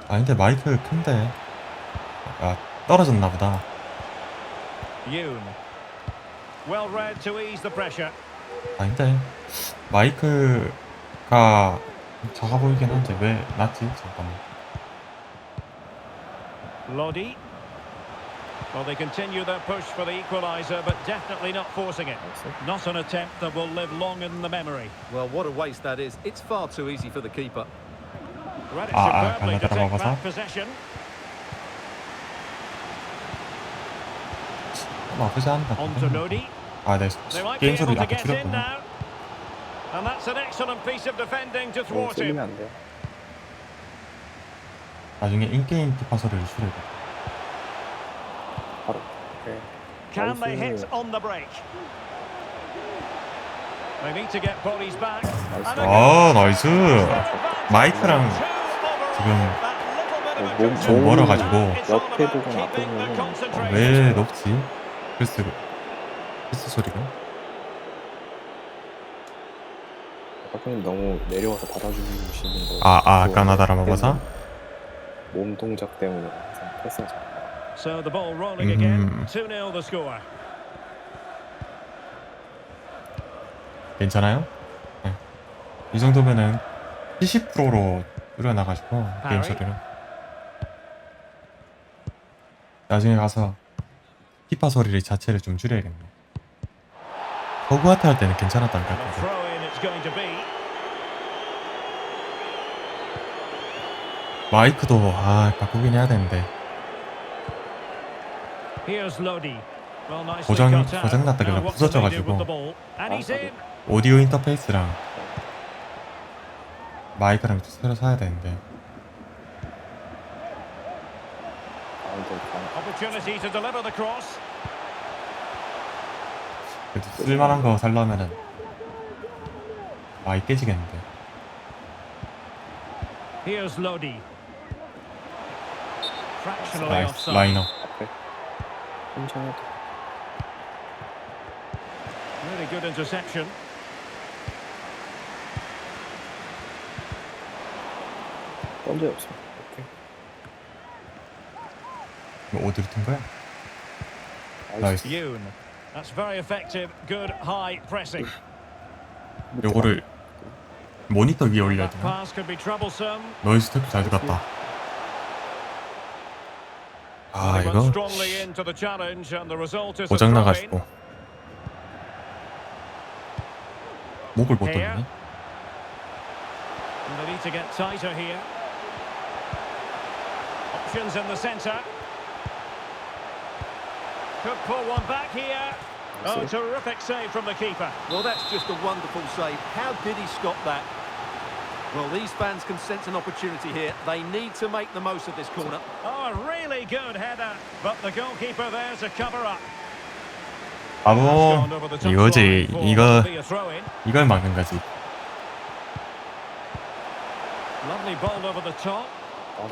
근데 마이크 큰데 떨어졌나 보다. Yoon. Well read to ease the pressure. 근데 마이크가 작아 보이긴 한데 왜 낫지? 잠깐만. Lodi. Well, they continue their push for the equaliser, but definitely not forcing it. Not an attempt that will live long in the memory. Well, what a waste that is. It's far too easy for the keeper. Read it superbly to take 가나다라 back possession. 나쁘지 않다. On to Lodi. 네. They might be 게임 able 소리 to 약간 get in 줄였구나. now. And that's an excellent piece of defending to 너무 thwart him. 찔리면 안 돼요. 나중에 인게임 기파 소리를 줄여야 돼. 바로. 오케이. Can they 나이스. hit on the break? They need to get bodies back. 나이스. 마이크랑 지금 좀 멀어가지고 옆에 보거나 앞에 보면 왜 높지? 글쎄 소리가? 박사님 너무 내려와서 받아주시는 거. 까나다라 먹어서? 몸 동작 때문에 항상 패스하죠. So the ball rolling again. 2-0 the score. 괜찮아요? 네. 이 정도면은 70%로 줄여놔가지고 게임 소리를 나중에 가서 피파 소리를 자체를 좀 줄여야겠네. 허구아트 할 때는 괜찮았던 것 And a 같은데. throw in it's going to be. 마이크도 바꾸긴 해야 되는데 Here's Lodi. Well, nicely cut out. 고장났다 Now 그냥 what can they do with 부서져가지고 the ball? And he's in. 오디오 인터페이스랑 마이크랑 새로 사야 되는데 Opportunity to deliver the cross. 그래도 쓸만한 거 살려면은 많이 깨지겠는데. Here's Lodi. Fractionally 나이스 offside. 라이너. 앞에. 천천히. Really good interception. 던져 없어. 오케이. 이거 어디로 튼 거야? 나이스. Yoon. That's very effective. Good high pressing. 요거를 모니터 위에 올려야 That 되나? pass could be troublesome. 너이스 탭 잘 들어갔다. They went 이거 strongly into the challenge, and the result is a 고장 throw-in. 나가지고 목을 못 Here. 돌리네. And they need to get tighter here. Options in the centre. Could pull one back here. Oh, terrific save from the keeper. Well, that's just a wonderful save. How did he stop that? Well, these fans can sense an opportunity here. They need to make the most of this corner. Oh, a really good header. But the goalkeeper there to cover up. 바보 이거지. Be a throw-in. 이걸 막는 거지. Lovely ball over the top.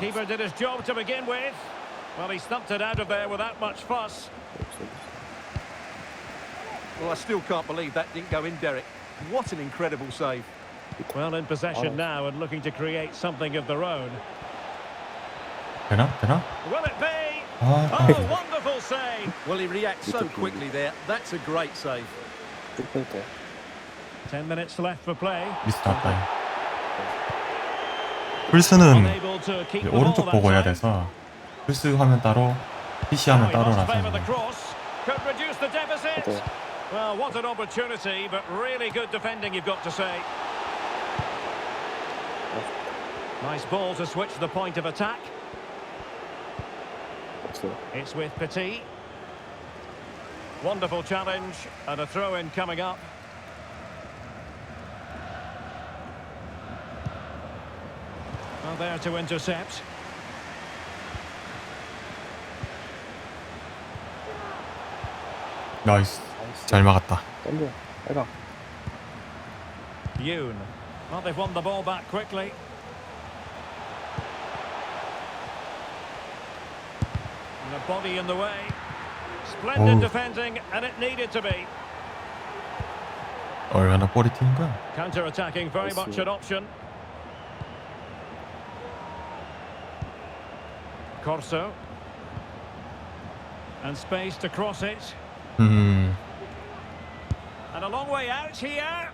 Keeper did his job to begin with. Well, he stumped it out of there without much fuss. Well, I still can't believe that didn't go in, Derek. What an incredible save. Well, in possession now and looking to create something of their own. 되나? 되나? Will it be? 아, Oh, wonderful save. Well, he reacts so quickly there. That's a great save. 뚫을 때 10 minutes left for play. 미스터 아빠이. 플스는 Unable to keep the ball 오른쪽 that 보고 해야 time. 돼서 플스 화면 따로, PC Now 화면 he must 따로라서 favour the cross. Could reduce the deficit. Okay. Well, what an opportunity, but really good defending, you've got to say. Nice ball to switch the point of attack. 없어요. It's with Petit. Wonderful challenge and a throw-in coming up. Well, there to intercept. 나이스. 잘 막았다. 던져. 빨가. Yoon. Well, they've won the ball back quickly. And a body in the way. Splendid Oh. defending, and it needed to be. 얼마나 볼이 튄 거야? Counter-attacking, very much an option. Corso. And space to cross it. And a long way out here.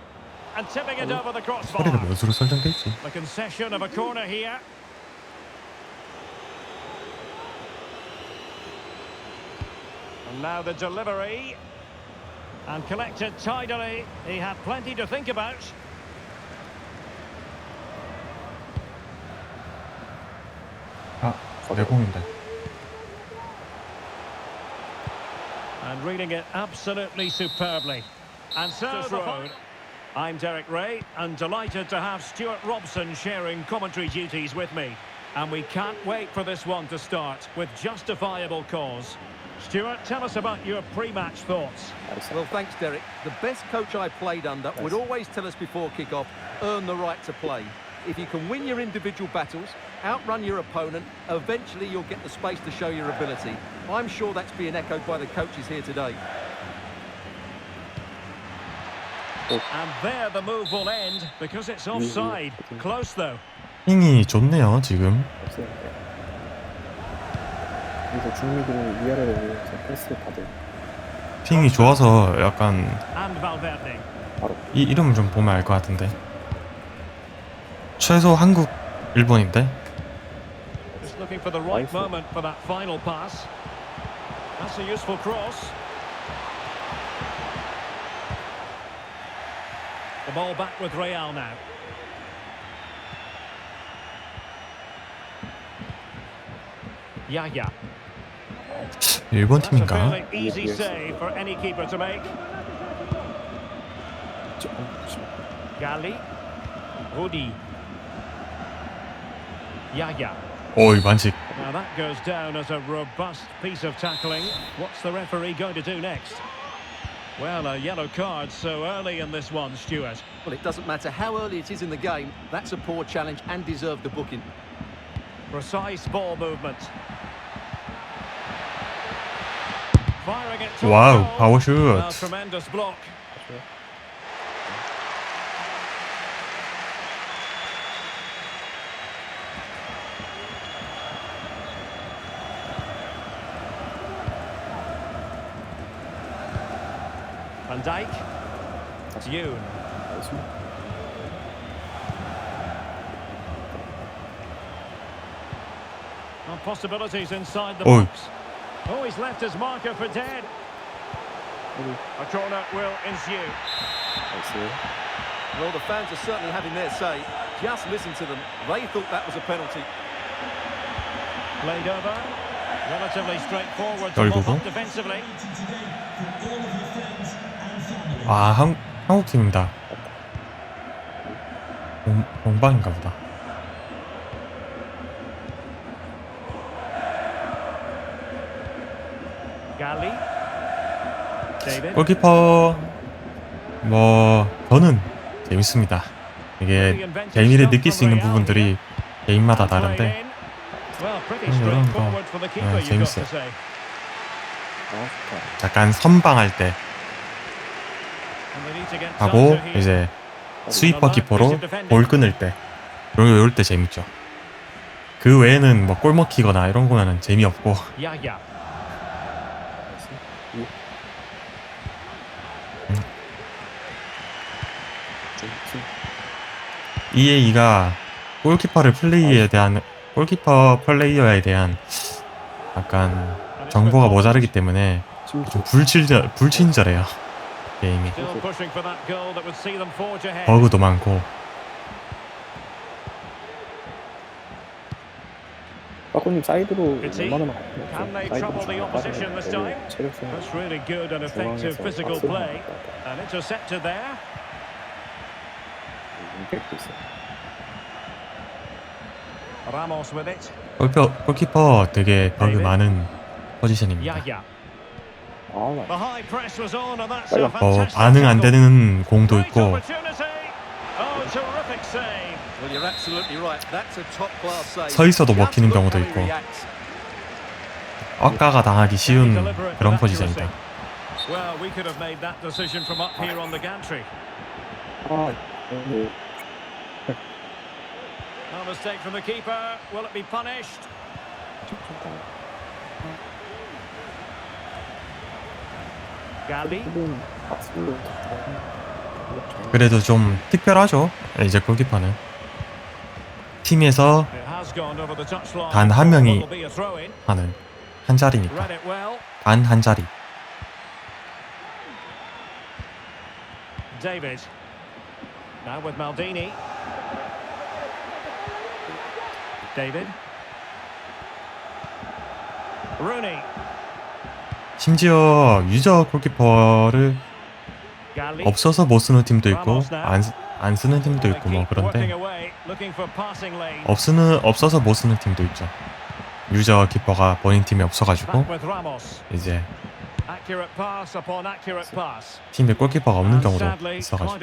And tipping it over the crossbar. 소리가 몇으로 설정돼 있지? The concession of a corner here. And now the delivery. And collected tidily. He had plenty to think about. 아, 내 공인데. And reading it absolutely superbly. And so the road. I'm Derek Ray, and delighted to have Stuart Robson sharing commentary duties with me. And we can't wait for this one to start, with justifiable cause. Stuart, tell us about your pre-match thoughts. Well, thanks, Derek. The best coach I played under would always tell us before kick-off, earn the right to play. If you can win your individual battles, outrun your opponent, eventually you'll get the space to show your ability. I'm sure that's being echoed by the coaches here today. And there the move will end, because it's offside. Close, though. 핑이 좋네요, 지금. 없어요. 그래서 중미들은 위아래로 올려서 패스를 받을. 핑이 좋아서 약간 And Valverde. 바로 이 이름을 좀 보면 알 것 같은데. 최소 한국, 일본인데. Just looking for the right Nice. moment for that final pass. That's a useful cross. The ball back with Real now. Yaya. 일본 That's a 팀인가? fairly easy save for any keeper to make. Gali. Rudi. Yaya. 오이, 반칙. Now that goes down as a robust piece of tackling. What's the referee going to do next? Well, a yellow card so early in this one, Stuart. Well, it doesn't matter how early it is in the game, that's a poor challenge and deserved a booking. Precise ball movement. Firing it to 와우, goal. 파워슛. Well, tremendous block. Van Dijk. Yoon. Well, possibilities inside the Oi. box. Oh, he's left his marker for dead. A corner will ensue. 나이스. Well, the fans are certainly having their say. Just listen to them. They thought that was a penalty. Played over. Relatively straightforward to 열구고. mop up defensively. 아, 한국 팀입니다. 공방인가 보다. Gali. David. 골키퍼 저는 재밌습니다. 이게 재미를 느낄 수 있는 부분들이 게임마다 다른데 이런 거 재밌어요. 아, 좋다. 약간 선방할 때 하고 이제 스위퍼 키퍼로 볼 끊을 때 요럴 때 재밌죠. 그 외에는 뭐 골 먹히거나 이런 거는 재미없고. 야야. EA가 골키퍼 플레이어에 대한 약간 정보가 모자르기 때문에 좀 불친절해요. 게임이. 버그도 많고. 빠꾸님 사이드로 It's he. 얼마나 Can they 사이드로 trouble the opposition this time? 체력생 That's really good and effective 중앙에서 physical 박스를 play. 나왔다. And intercepted there. 임팩트 있어. Ramos with it. 골키퍼 되게 버그 많은 포지션입니다. Yaya. 아, 나 The high press was on and that's a 빨라. fantastic 반응 안 tackle. 되는 공도 Great 있고. opportunity. Oh, terrific save. Well, you're absolutely right. That's a top-class save. 서 있어도 Just 먹히는 look 경우도 how he 있고. reacts. 엇가가 당하기 쉬운 그런 포지션이다. Well, we could have made that decision from up here on the gantry. 아, A mistake from the keeper. Will it be punished? Gali. 박스로 그래도 좀 특별하죠. 이제 골키퍼는 팀에서 It has gone over the touchline. 단 한 명이 Will be a throw-in. 하는 한 자리니까. Read it well. 단 한 자리. David. Now with Maldini. David. Rooney. 심지어 유저 골키퍼를 Gali. 없어서 못 쓰는 팀도 있고 안 쓰는 팀도 있고 뭐 그런데 없어서 못 쓰는 팀도 있죠. 유저 키퍼가 본인 팀에 없어가지고 이제 팀에 골키퍼가 없는 경우도 있어가지고.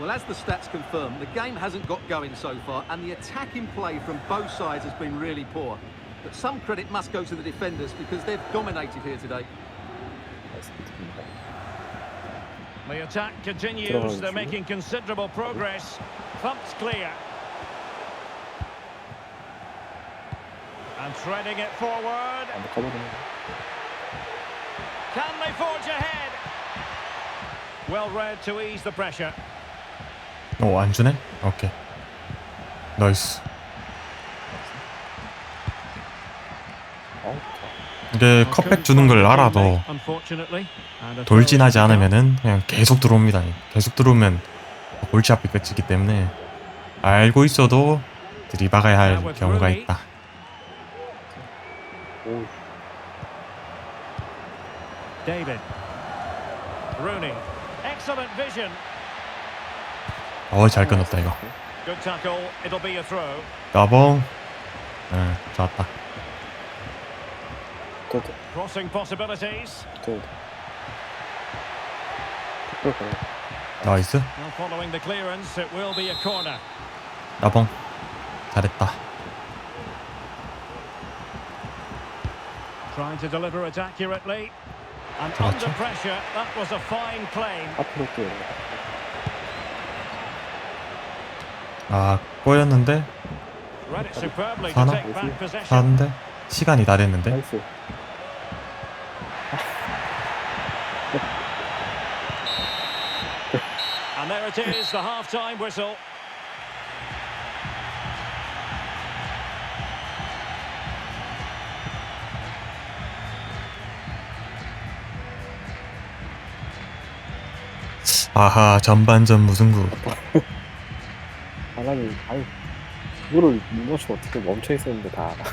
Well, as the stats confirm, the game hasn't got going so far, and the attacking play from both sides has been really poor. But some credit must go to the defenders because they've dominated here today. The attack continues. They're making considerable progress. Thumped clear. And threading it forward. Can they forge ahead? Well read to ease the pressure. 오, 안 주네? 오케이. 나이스. 이게 컵백 주는 걸 알아도 돌진하지 않으면은 그냥 계속 들어옵니다. 계속 들어오면 골치 앞이 끝이기 때문에 알고 있어도 들이박아야 할 경우가 있다. David. Rooney. Excellent vision. 잘 끊었다 이거. Good tackle. It'll be a throw. 나봉. 좋았다. Crossing possibilities. 나이스. Well, following the clearance, it will be a corner. 나봉. 잘했다. Trying to deliver it accurately. And under pressure, that was a fine claim. 앞으로 또 꼬였는데 Read it superbly to 사나? take back possession. 사는데 시간이 다 됐는데. 나이스. And there it is, the half-time whistle. 아하, 전반전 무승부. 아니 그거를 못 맞추면 어떻게 멈춰 있었는데 다 알아.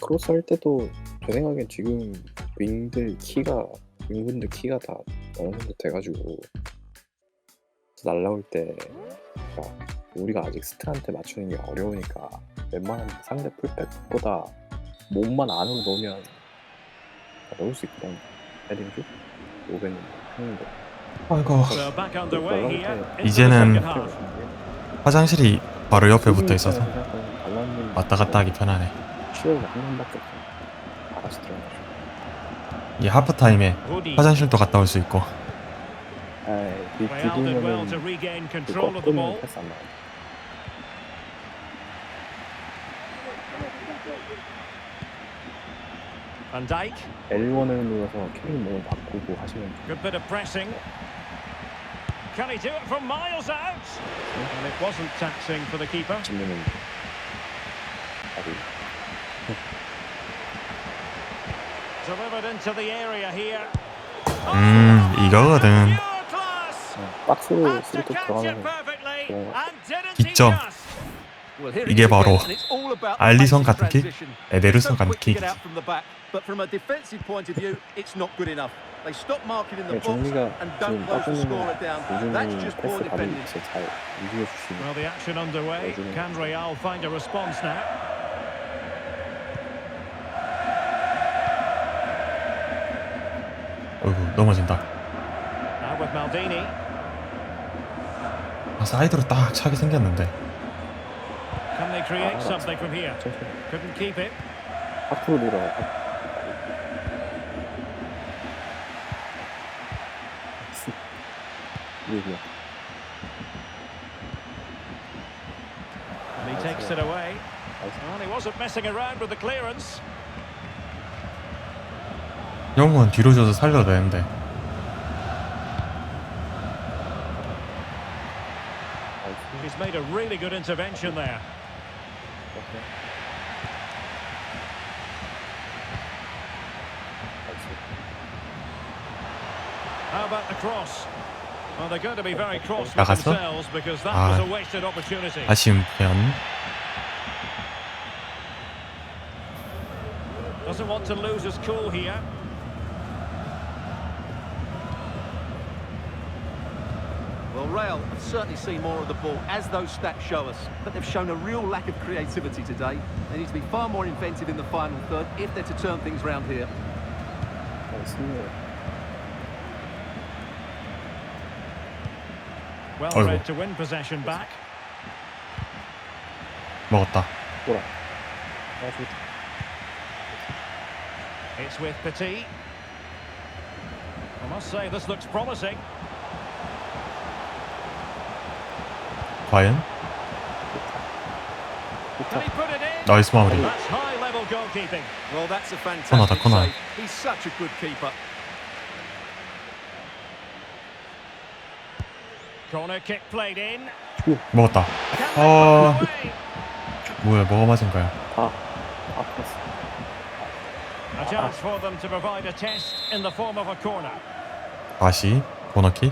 크로스 할 때도 제 생각엔 지금 윙분들 키가 다 어느 정도 돼가지고 날라올 때 그러니까 우리가 아직 스트한테 맞추는 게 어려우니까 웬만한 상대 풀백보다 몸만 안으로 넣으면 넣을 수 있거든. 헤딩도 오벤 했는데 아이고. So back underway here. into the 이제는 second half. 화장실이 바로 옆에 붙어 있어서 달라님 왔다 갔다 하기 편하네. 치료가 한 번밖에 없어. 알아서 들어가죠. 이 하프타임에 화장실도 갔다 올 수 있고. 이 Real did well to 디디면은 regain 그거 control of the ball. 끄면 패스 안 나와. Van Dijk. L1을 눌러서 캐릭 몸을 바꾸고 하시면 Good bit of pressing. Can he do it from miles out? And it wasn't taxing for the keeper. 질문은 아주 Delivered into the area here. 이거거든. Pure class. 박스로 Managed 쓸 to 때 catch it 들어가면 perfectly 어. and didn't he 득점. just? Well, here it 이게 is 바로 again, and it's all about the 알리선 basic 같은 킥, transition. 에데르선 So 같은 quick to 킥. get out from the back, but from a defensive point of view, it's not good enough. They stop marking in the box 종리가 and 지금 don't close the 빠지는 scorer down. That's 요즘은 just poor 패스 받을 defending. 때 잘 유지해 주시면 Well, the action underway. Can Real find a response now? 어이구, 넘어진다. Now with Maldini. 사이드로 딱 차게 생겼는데. Can they create something from here? 천천히 Couldn't keep it. 앞으로 돌아. 이게 And he takes it away. Well, he wasn't messing around with the clearance. 영웅은 뒤로 줘서 살려도 되는데. He's made a really good intervention there. How about the cross? Well, they're going to be very cross with 나갔어? themselves because that was a wasted opportunity. 아쉬운 편. Doesn't want to lose his cool here. Well, Real have certainly seen more of the ball, as those stats show us, but they've shown a real lack of creativity today. They need to be far more inventive in the final third if they're to turn things round here. Well 어이구. read to win possession back. 먹었다. 돌아. It's with Petit. I must say this looks promising. 과연? Can he put it in? 나이스 마무리. That's high-level goalkeeping. Well, that's a 코너다, fantastic 코너. save. He's such a good keeper. Corner kick played in. 먹었다. Can they put it away? 뭐야, 뭐가 맞은 거야? 아팠어. A chance for them to provide a test in the form of a corner. 다시 코너킥.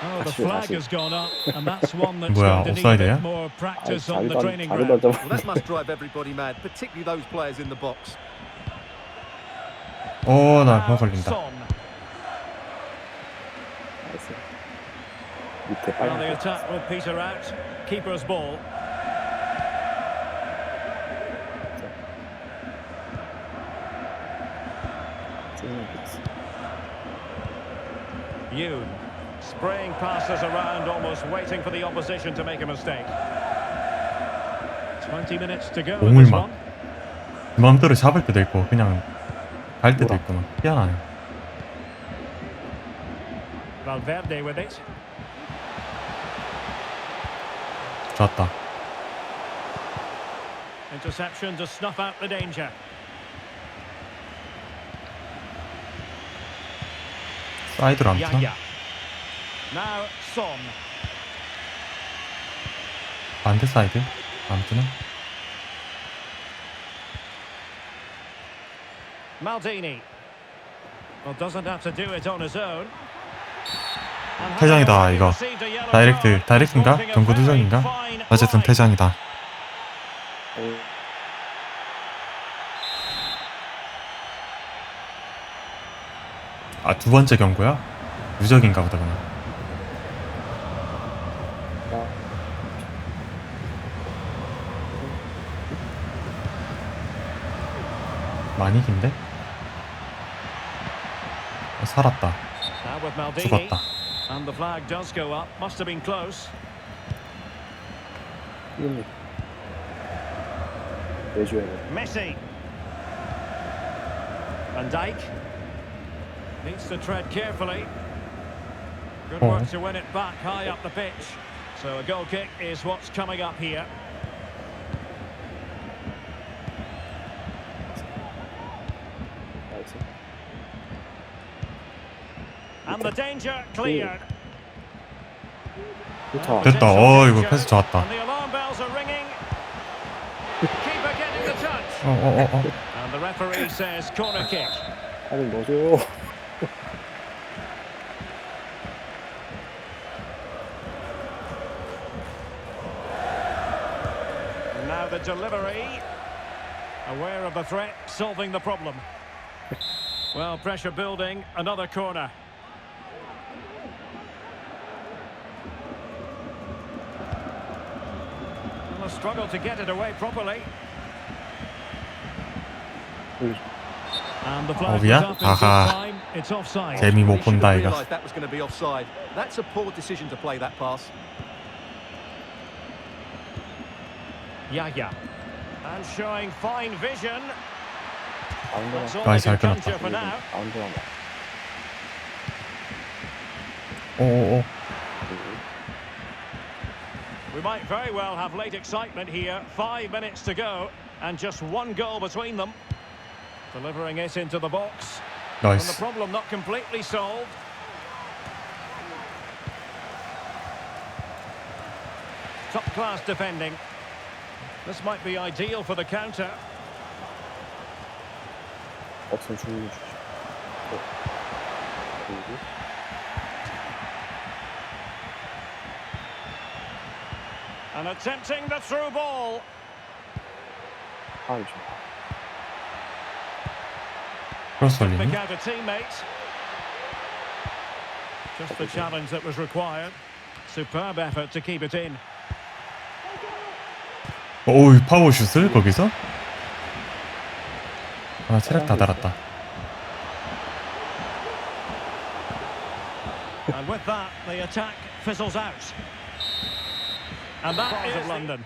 Oh, the 다시, flag 다시. has gone up, and that's one that's 뭐야, going to need a 옵사이드야? bit more practice on the 자르다 training 자르다 ground. Well, 잡아. that must drive everybody mad, particularly those players in the box. 나 Now, 뭐 걸린다. Son. 나이스. 밑에 Well, the 빨간 attack will peter out. Keeper's ball. Yoon spraying passes around, almost waiting for the opposition to make a mistake. 20 minutes to go in this 공을만. one. 마음대로 잡을 때도 있고 그냥 갈 때도 있고 막 희한하네. Valverde with it. 좋았다. Interception to snuff out the danger. 사이드로 안 Yaya. 타? Now Son. 반대 사이드? 안 뜨나? Maldini. Well, doesn't have to do it on his own. And 퇴장이다 having 이거. received a yellow card, 다이렉트인가? making a 경고 very 누적인가? fine 어쨌든 fight. 퇴장이다. 아, 두 번째 경고야? 누적인가 보다 그냥. 많이 긴데? 살았다. Now with Maldini. 죽었다. And the flag does go up. Must have been close. 이건 내줘야 돼. Messi. Van Dijk. Needs to tread carefully. Good work to win it back high up the pitch. So a goal kick is what's coming up here. 나이스. And the danger cleared. 좋다. 됐다. 이거 패스 좋았다. And the alarm bells are ringing. Keeper getting the touch. And the referee says corner kick. 다들 넣어줘요. And now the delivery. Aware of the threat, solving the problem. Well, pressure building, another corner. Well, a struggle to get it away properly. And the flag was 어비야? up in good 아하. time. It's offside. 재미 못 He should 본다 have 이거. realised that was going to be offside. That's a poor decision to play that pass. Yaya. And showing fine vision. That's all 나이스, they 잘 can 끊었다. conjure for now. 아운드 하나. 오오오. We might very well have late excitement here. 5 minutes to go, and just one goal between them. Delivering it into the box. And the 나이스. problem not completely solved. Top-class defending. This might be ideal for the counter. 없으면 주문해 주죠. 그리고 And attempting the through ball. 파울이죠. 크로스 Pick 올리니? out a teammate. Just the challenge that was required. Superb effort to keep it in. 오우, 파워슛을 거기서? 아, 체력 다 달았다. And with that, the attack fizzles out. And that is London.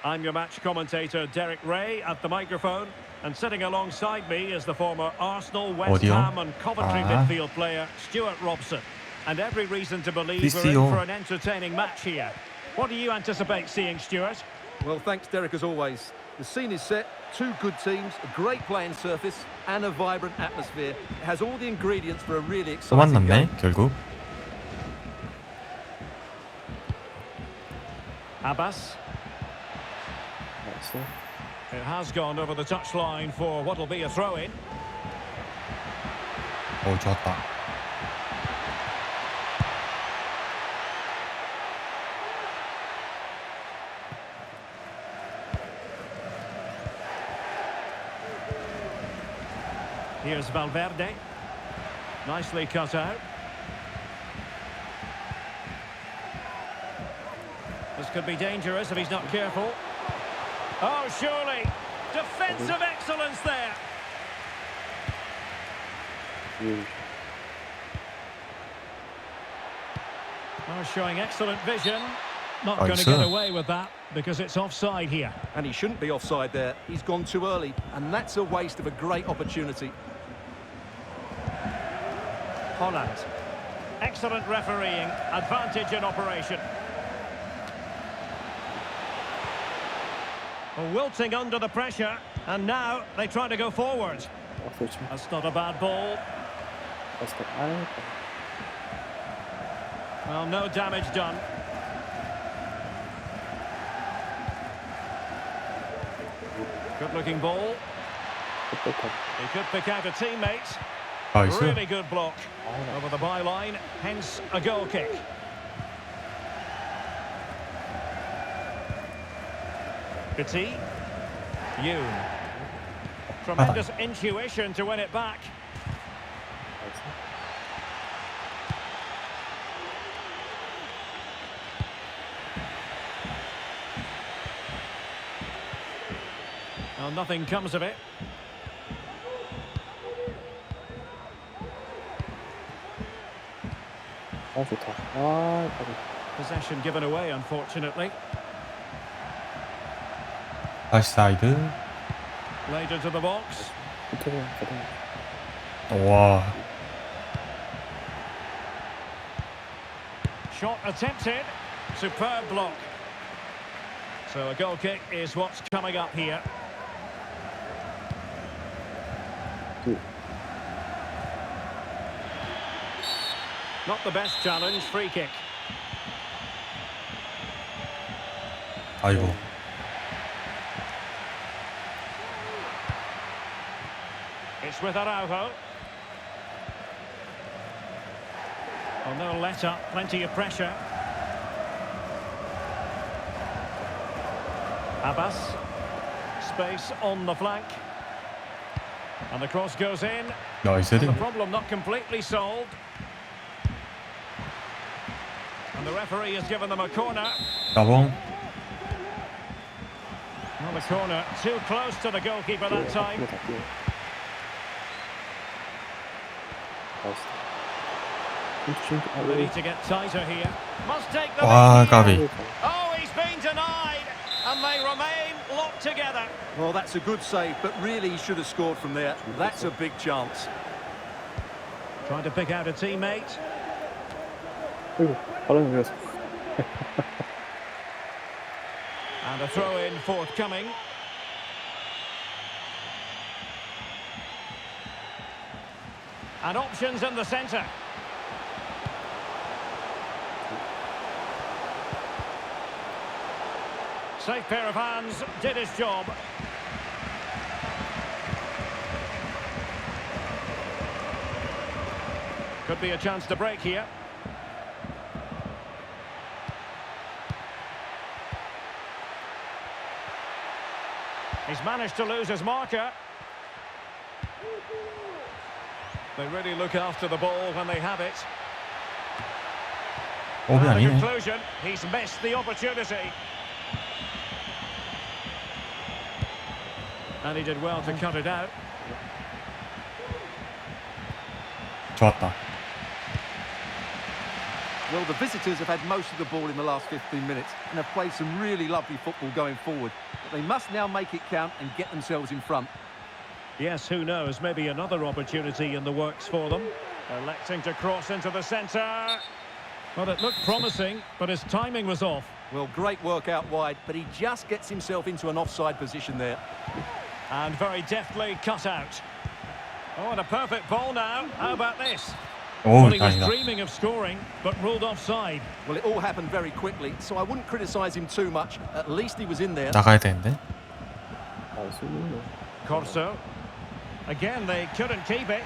I'm your match commentator, Derek Ray, at the microphone. And sitting alongside me is the former Arsenal, West 어디요? Ham and Coventry 아. midfield player, Stuart Robson. And every reason to believe we're PCO. in for an entertaining match here. What do you anticipate seeing, Stuart? Well, thanks, Derek, as always. The scene is set, two good teams, a great playing surface and a vibrant atmosphere. It has all the ingredients for a really 또 exciting game. 만났네, 결국. Abbas. 나이스. It has gone over the touchline for what will be a throw-in. 오, 좋았다. Here's Valverde. Nicely cut out. This could be dangerous if he's not careful. Oh, surely. Defensive excellence there. Oh, showing excellent vision. Not going to Nice. get away with that because it's offside here. And he shouldn't be offside there. He's gone too early, and that's a waste of a great opportunity. Holland. Excellent refereeing. Advantage in operation. Wilting under the pressure. And now they try to go forward. 그렇죠. That's not a bad ball. 아스카. 아, Well, no damage done. Good-looking ball. 똑똑하다. He could pick out a teammate. 나이스. Really good block. Over the byline, hence a goal kick. Petit. Yoon. Tremendous intuition to win it back. 나이스. Well, nothing comes of it. 아 좋다. 아 까비. Possession given away, unfortunately. 다시 사이드. Laid into the box. 붙어봐. 가다. 와. Shot attempted. Superb block. So a goal kick is what's coming up here. 둘. Not the best challenge. Free kick. 아이고. It's with Araujo. Oh, no let up. Plenty of pressure. Abbas. Space on the flank. And the cross goes in. 나이스 And the 헤딩. problem not completely solved. And the referee has given them a corner. 따봉. Well, the corner too close to the goalkeeper that time. 뛰어 다 뛰어. 나이스. 춤추. 아 They 왜? need to get tighter here. Must take the 와, lead 까비. here. Oh, he's been denied. And they remain locked together. Well, that's a good save, but really he should have scored from there. That's a big chance. Trying to pick out a teammate. 아이고 바람이 밀었어. And a throw-in forthcoming. And options in the centre. Safe pair of hands, did his job. Could be a chance to break here. He's managed to lose his marker. They really look after the ball when they have it. 오비 And the 아니네. conclusion, he's missed the opportunity. And he did well to cut it out. 좋았다. Well, the visitors have had most of the ball in the last 15 minutes and have played some really lovely football going forward. But they must now make it count and get themselves in front. Yes, who knows, maybe another opportunity in the works for them. Electing to cross into the centre. Well, it looked promising, but his timing was off. Well, great work out wide, but he just gets himself into an offside position there. And very deftly cut out. Oh, and a perfect ball now. How about this? 오, Well, he was 다행이다. dreaming of scoring, but ruled offside. Well, it all happened very quickly, so I wouldn't criticise him too much. At least he was in there. 나가야 되는데. 나이스. Corso. Again, they couldn't keep it.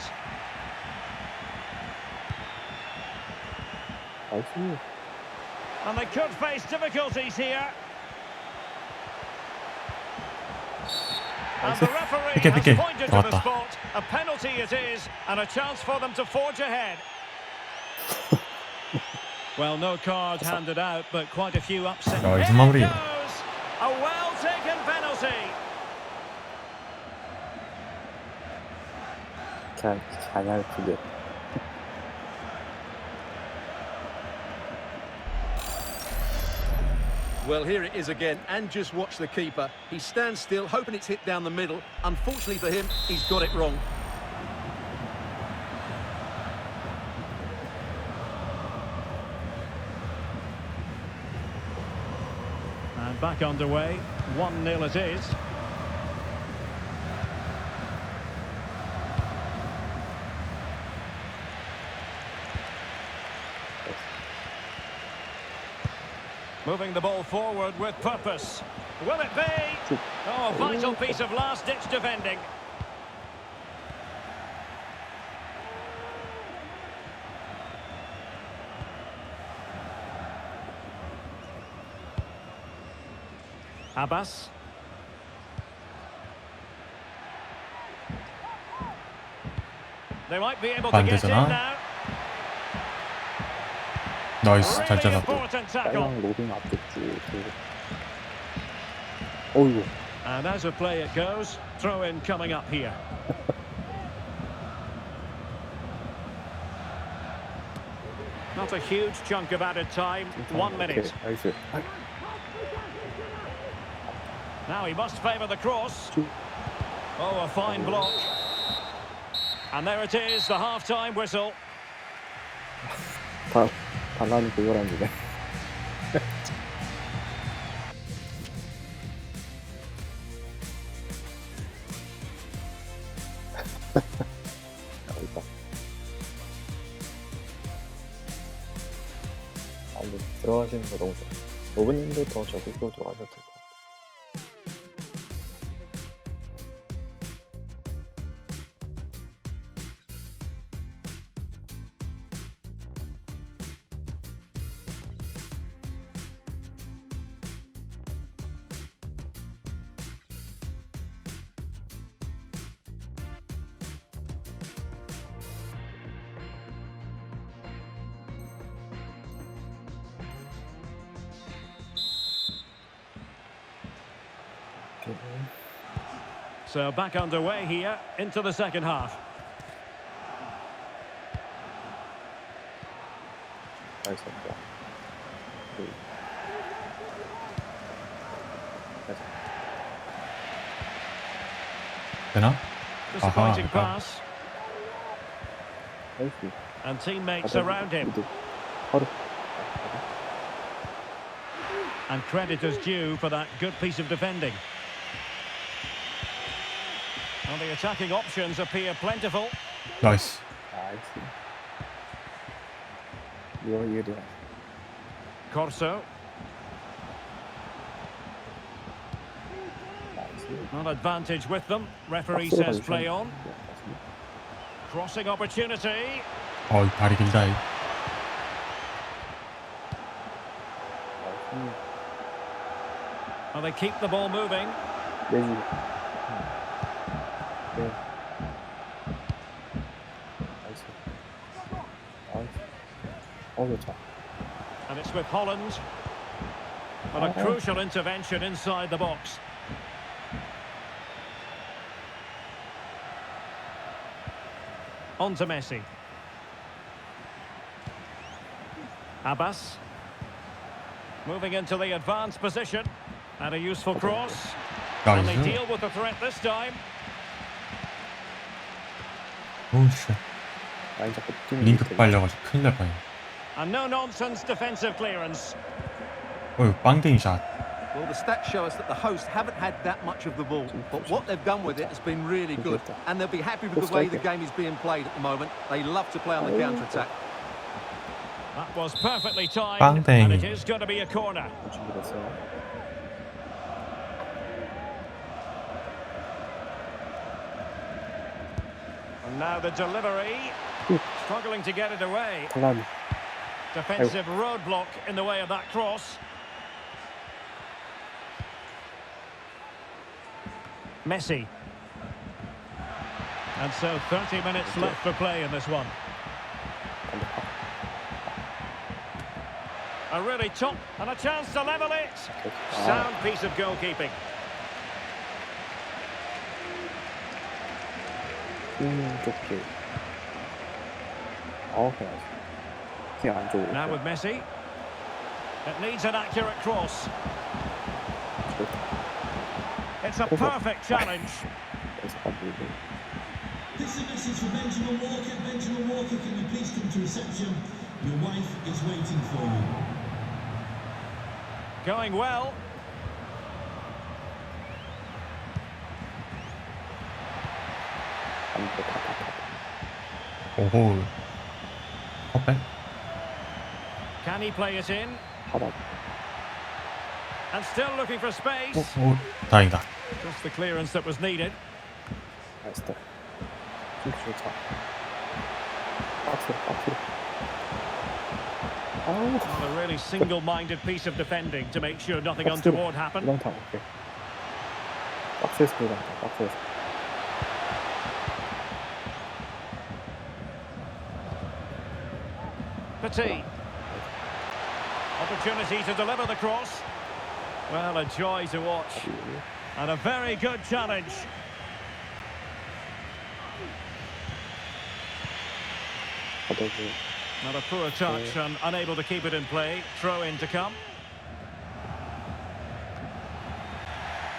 나이스. And they could face difficulties here. And the referee 피케, 피케. has pointed to the 나왔다. spot. A penalty it is, and a chance for them to forge ahead. Well, no card handed out, but quite a few upset. 야, 이제 In 마무리. it goes. A well-taken penalty. 갸냘프게. Well, here it is again, and just watch the keeper. He stands still, hoping it's hit down the middle. Unfortunately for him, he's got it wrong. And back underway. 1-0 it is. Moving the ball forward with purpose. Will it be? Oh, vital piece of last-ditch defending. Abbas. They might be able to get in 반대잖아. now. 나이스, 잘 Really 잘랐다. important tackle. 빨강 로빙 앞쪽 쭉 어이구 And as a play it goes, throw in coming up here. Not a huge chunk of added time, 1 minute. 나이스 Now he must favour the cross. Oh, a fine block. And there it is, the half-time whistle. 반란이 그거란 주네 여기다 근데 들어가시는 거 너무 좋아 로브님도 더 적극적으로 들어가셔도 될 것 같아요 So back underway here, into the second half. 나이스 되나? Disappointing 아하. pass. 나이스 And teammates around him. 바로 And credit is due for that good piece of defending. Well, the attacking options appear plentiful. 나이스. 나이스 이거 이해돼 Corso, 나이스 not advantage with them. Referee says play on. Crossing opportunity. 어이, 발이 길다. 이. Well, they keep the ball moving. 내주 네 나이스 나이스 좋다 And it's with Holland. But a crucial intervention inside the box. On to Messi. Abbas. Moving into the advanced position. And a useful cross. And they 나이스. deal with the threat this time. 오우씨. 라인 잡고 뛰는 링크 게 되게- 빨려가지고 큰일 날 뻔해. And no nonsense defensive clearance. 어이, 빵댕이 샷. Well, the stats show us that the hosts haven't had that much of the ball, but what they've done with it has been really good, and they'll be happy with the way the game is being played at the moment. They love to play on the counter-attack. That was perfectly timed. 빵댕이. And it is going to be a corner. 준비됐어요 And now the delivery. Struggling to get it away. 탈란 Defensive roadblock in the way of that cross. Messi. And so 30 minutes left for play in this one. A really top and a chance to level it. Sound piece of goalkeeping. 쪽길 그냥 그냥 안쪽으로 Now with Messi. It needs an accurate cross. It's a perfect challenge. This is a message for Benjamin Walker. Benjamin Walker, can you please come to reception? Your wife is waiting for you. Going well. 오호. 컵백? Can he play it in? 하다 And still looking for space. 오, 다행이다. Just the clearance that was needed. 나이스 진짜 좋다 박스로 아우 Well, a really single-minded piece of defending to make sure nothing untoward happened. 우렁탕 오케이 박스에서 우렁탕 박스에서 Petit. Opportunity to deliver the cross. Well, a joy to watch. And a very good challenge. 바닥에 Not a poor touch and unable to keep it in play. Throw in to come.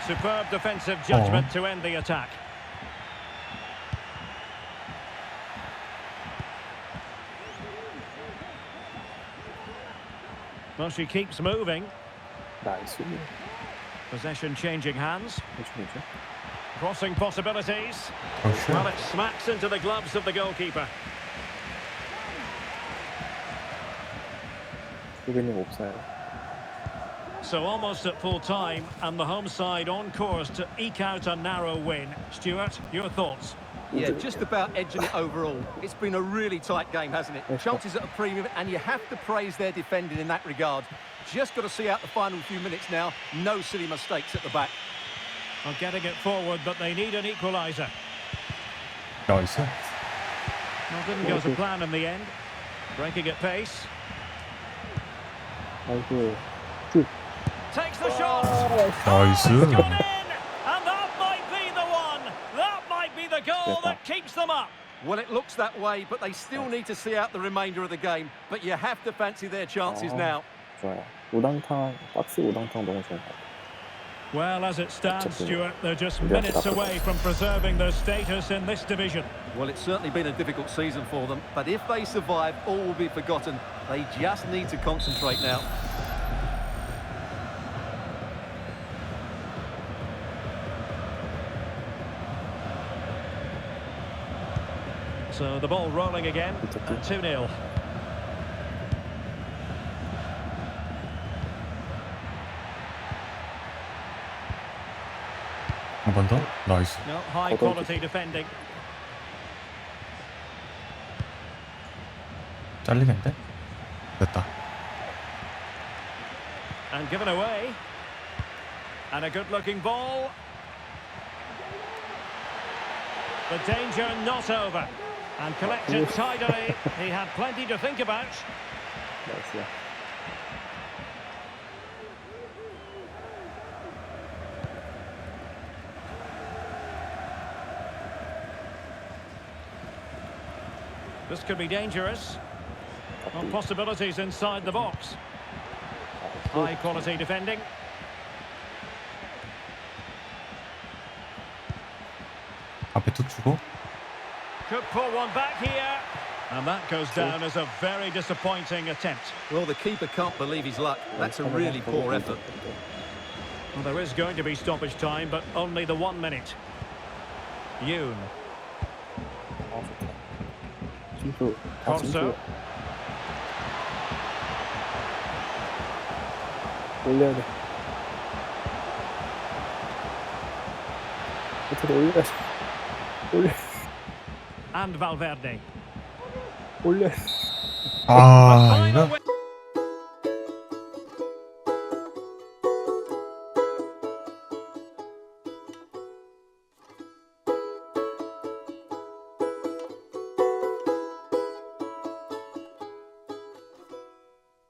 Superb defensive judgment to end the attack. Well, she keeps moving. 나이스. Possession changing hands. 해주죠. Crossing possibilities. Oh, sure. Well, it smacks into the gloves of the goalkeeper. 후배님 없어요. So almost at full time, and the home side on course to eke out a narrow win. Stuart, your thoughts? Yeah, just about edging it overall. It's been a really tight game, hasn't it? Chances at a premium, and you have to praise their defending in that regard. Just got to see out the final few minutes now. No silly mistakes at the back. Well, getting it forward, but they need an equaliser. 나이스. Well, didn't go to plan in the end. Breaking at pace. 아이고. Takes the shot. 나이스. Gone in! And that might be the one. That might be the goal that keeps them up. Well, it looks that way, but they still need to see out the remainder of the game. But you have to fancy their chances now. 좋아요. 우당탕 박스 우당탕 너무 좋은 것 같아요. Well, as it stands, Stuart, they're just minutes away from preserving their status in this division. Well, it's certainly been a difficult season for them, but if they survive, all will be forgotten. They just need to concentrate now. So the ball rolling again, 2-0. 한 번 더. 나이스. No, high quality defending. 잘리겠는데? 됐다. And given away. And a good-looking ball. The danger not over. And collected tidily. He had plenty to think about. 나이스. This could be dangerous. Well, possibilities inside the box. High quality defending. 앞에 툭 주고. Could pull one back here. And that goes down as a very disappointing attempt. Well, the keeper can't believe his luck. That's a really poor effort. Well, there is going to be stoppage time, but only the 1 minute. Yoon. 아 좋다. 심플. 다 Corso. 심플. 올려야 돼. 어떻게 올려야 돼. 올려. And Valverde. 올려. 아, Final 이거 win-